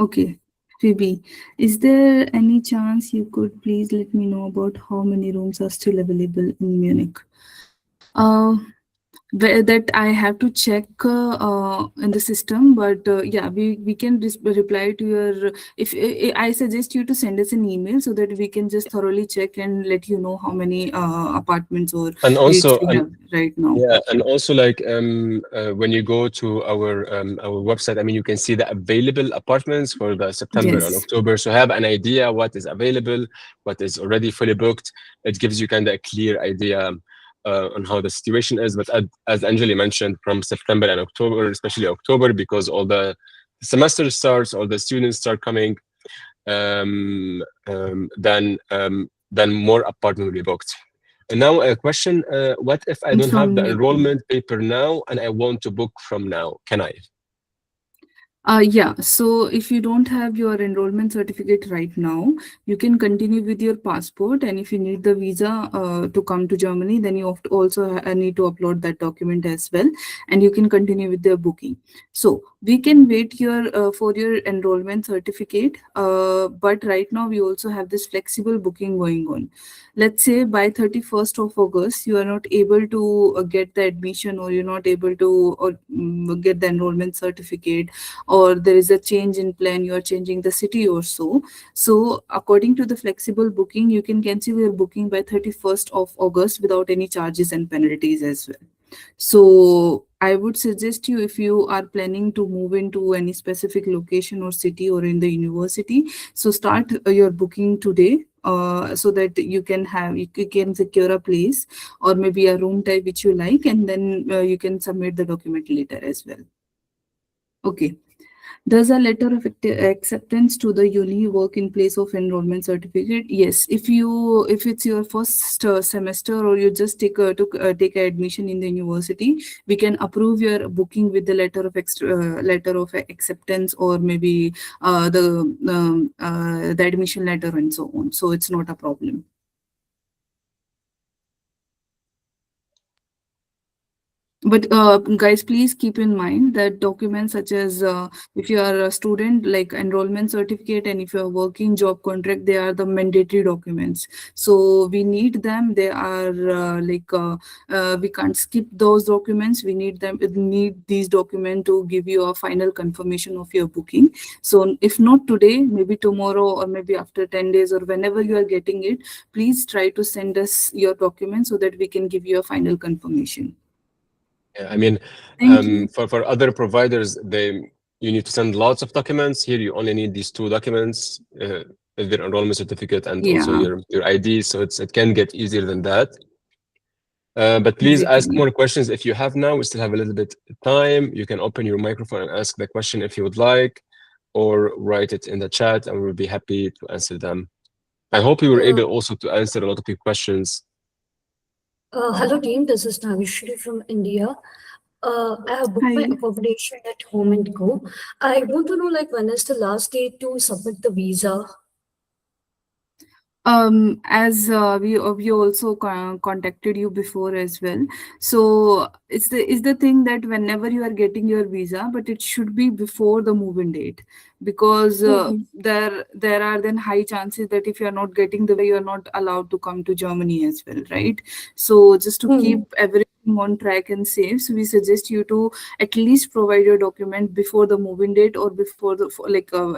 Okay, Phoebe, is there any chance you could please let me know about how many rooms are still available in Munich? Uh, that I have to check in the system, but yeah, we can reply to your. If I suggest you to send us an email, so that we can just thoroughly check and let you know how many apartments or And dates also, we have right now. yeah, and also like when you go to our website, I mean, you can see the available apartments for the September and Yes. October. So have an idea what is available, what is already fully booked. It gives you kind of a clear idea on how the situation is. But as Anjali mentioned, from September and October, especially October, because all the semester starts, all the students start coming, then more apartment will be booked. And now a question, what if I And don't have the from enrollment paper now and I want to book from now? Can I? Yeah, so if you don't have your enrollment certificate right now, you can continue with your passport. And if you need the visa to come to Germany, then you have to also need to upload that document as well. And you can continue with the booking. So we can wait for your enrollment certificate. But right now, we also have this flexible booking going on. Let's say by 31st of August, you are not able to get the admission, or you're not able to get the enrollment certificate, or there is a change in plan, you are changing the city or so according to the flexible booking, you can cancel your booking by 31st of August without any charges and penalties as well. So I would suggest you, if you are planning to move into any specific location or city or in the university, so start your booking today, so that you can secure a place or maybe a room type which you like, and then you can submit the document later as well. Okay. Does a letter of acceptance to the uni work in place of enrollment certificate? Yes. If it's your first semester, or you just take admission in the university, we can approve your booking with the letter of acceptance, or maybe the admission letter and so on. So it's not a problem. But guys, please keep in mind that documents such as, if you are a student, like enrollment certificate, and if you are working job contract, they are the mandatory documents. So we need them. They are we can't skip those documents. We need them. We need these documents to give you a final confirmation of your booking. So if not today, maybe tomorrow, or maybe after 10 days, or whenever you are getting it, please try to send us your documents so that we can give you a final confirmation. Yeah, I mean, Thank you. for other providers, you need to send lots of documents. Here, you only need these two documents, their enrollment certificate and also Yeah, your ID. So it can get easier than that. But please ask exactly. more questions if you have now. We still have a little bit time. You can open your microphone and ask the question if you would like, or write it in the chat, and we'll be happy to answer them. I hope we were able also to answer a lot of your questions. Hello team, this is Navishri from India. I have booked my Hi. accommodation at Home and Go. I want to know like when is the last day to submit the visa? As we also contacted you before as well. So it's the thing that whenever you are getting your visa, but it should be before the move-in date, because Mhm. there are then high chances that if you are not getting the visa, you are not allowed to come to Germany as well, right? So just to keep Mhm. everything on track and safe, so we suggest you to at least provide your document before the moving date, or before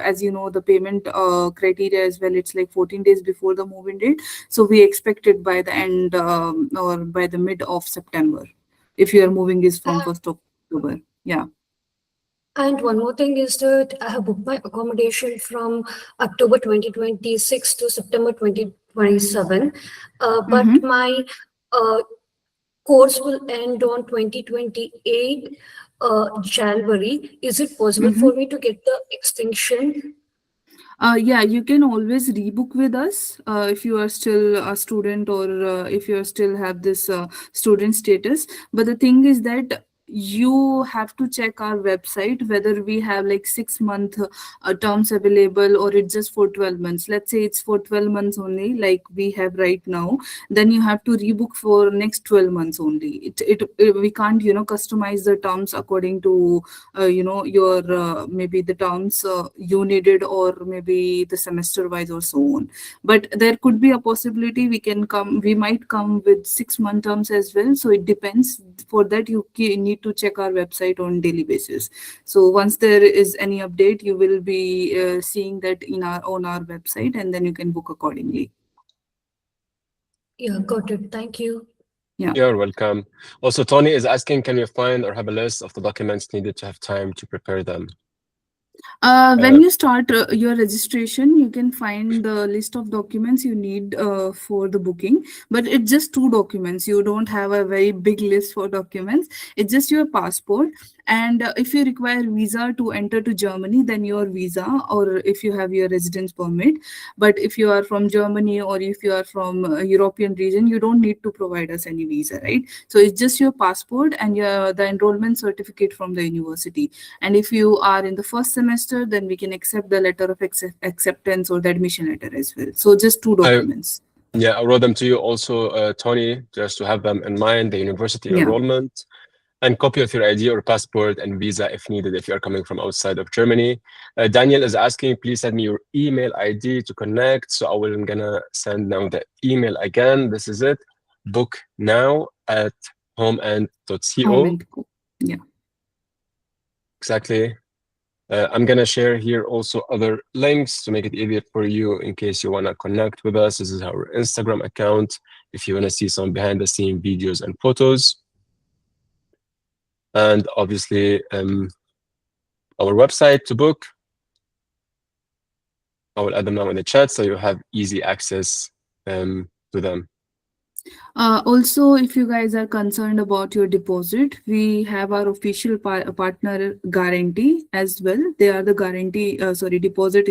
as you know, the payment criteria as well, it's like 14 days before the moving date. So we expect it by the end, or by the mid of September, if your moving is from Uh, 1st of October. Yeah. And one more thing is that I have booked my accommodation from October 2026 to September 2027. But Mm-hmm. my uh, course will end on 2028 January. Is it possible Mm-hmm. for me to get the extension? Yeah, you can always rebook with us if you are still a student, or if you still have this student status. But the thing is that you have to check our website whether we have like 6 month terms available, or it's just for 12 months. Let's say it's for 12 months only, like we have right now, then you have to rebook for next 12 months only. We can't, customize the terms according to your maybe the terms you needed, or maybe the semester wise, or so on. But there could be a possibility we might come with 6 month terms as well. So it depends. For that, you need to check our website on daily basis. So once there is any update, you will be seeing that on our website, and then you can book accordingly. Yeah, got it. Thank you. Yeah. You're welcome. Also, Tony is asking, can you find or have a list of the documents needed to have time to prepare them? When you start your registration, you can find the list of documents you need for the booking, but it's just two documents. You don't have a very big list for documents. It's just your passport. And if you require visa to enter to Germany, then your visa, or if you have your residence permit. But if you are from Germany, or if you are from European region, you don't need to provide us any visa, right? So it's just your passport and the enrollment certificate from the university. And if you are in the first semester, then we can accept the letter of acceptance or the admission letter as well. So just two documents. I wrote them to you also, Tony, just to have them in mind, the university Yeah. enrollment, and copy of your ID or passport and visa if needed, if you are coming from outside of Germany. Daniel is asking, please send me your email ID to connect. So I'm gonna send now the email again. This is it, booknow@homeand.co. Yeah. Exactly. I'm gonna share here also other links to make it easier for you in case you wanna connect with us. This is our Instagram account if you wanna see some behind the scene videos and photos. and obviously our website to book. I will add them now in the chat so you have easy access to them. Also, if you guys are concerned about your deposit, we have our official partner guarantee as well. They are the deposit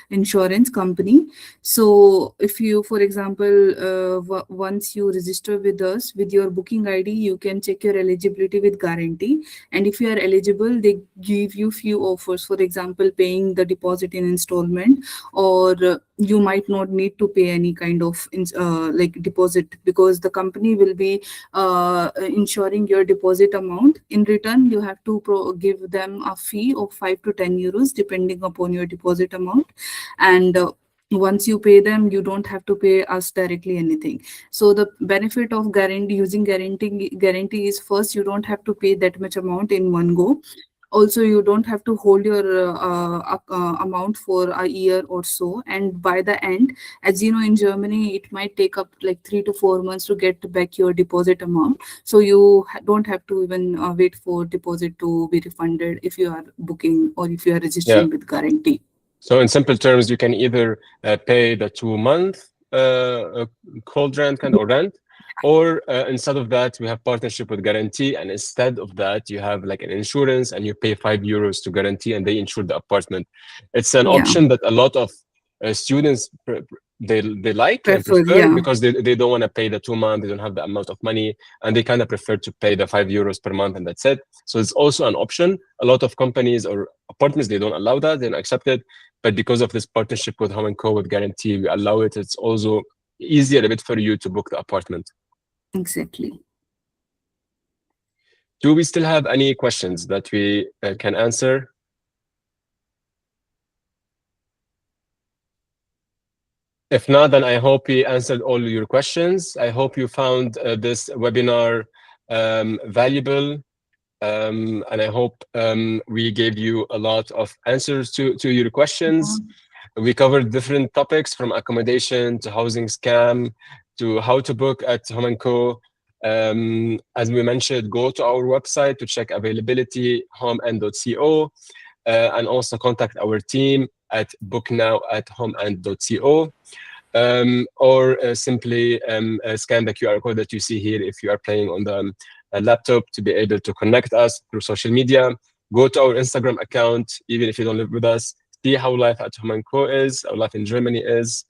insurance company. So if you, for example, once you register with us with your booking ID, you can check your eligibility with guarantee. And if you are eligible, they give you few offers. For example, paying the deposit in installment, or you might not need to pay any kind of like deposit, because the company will be insuring your deposit amount. In return, you have to give them a fee of 5 to 10 euros depending upon your deposit amount. And once you pay them, you don't have to pay us directly anything. So the benefit of using guarantee is, first, you don't have to pay that much amount in one go. Also, you don't have to hold your amount for a year or so, and by the end, as you know, in Germany it might take up like 3 to 4 months to get back your deposit amount. So you don't have to even wait for deposit to be refunded if you are booking or if you are registering with guarantee. So in simple terms, you can either pay the 2 month cold rent or rent, or instead of that, we have partnership with Guarantee, and instead of that, you have like an insurance, and you pay 5 euros to Guarantee, and they insure the apartment. It's an option that a lot of students they like and prefer, because they don't want to pay the 2 month, they don't have the amount of money, and they kind of prefer to pay the 5 euros per month, and that's it. So it's also an option. A lot of companies or apartments, they don't allow that, they don't accept it. But because of this partnership with Home & Co with Guarantee, we allow it. It's also easier a bit for you to book the apartment. Exactly. Do we still have any questions that we can answer? If not, then I hope we answered all your questions. I hope you found this webinar valuable. And I hope we gave you a lot of answers to your questions. We covered different topics, from accommodation to housing scam to how to book at Home & Co. As we mentioned, go to our website to check availability, homeand.co, and also contact our team at booknow@homeand.co. Or simply scan the QR code that you see here if you are playing on the laptop to be able to connect us through social media. Go to our Instagram account, even if you don't live with us. See how life at Home & Co is, how life in Germany is.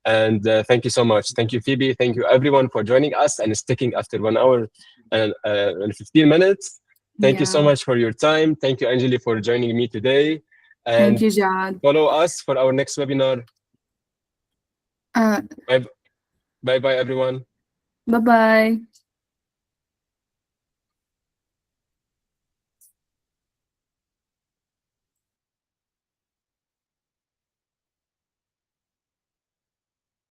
And thank you so much. Thank you, Phoebe. Thank you, everyone, for joining us and sticking after 1 hour and 15 minutes. Thank you so much for your time. Thank you, Anjali, for joining me today. And thank you, Jad. Follow us for our next webinar. Bye-bye, everyone. Bye-bye.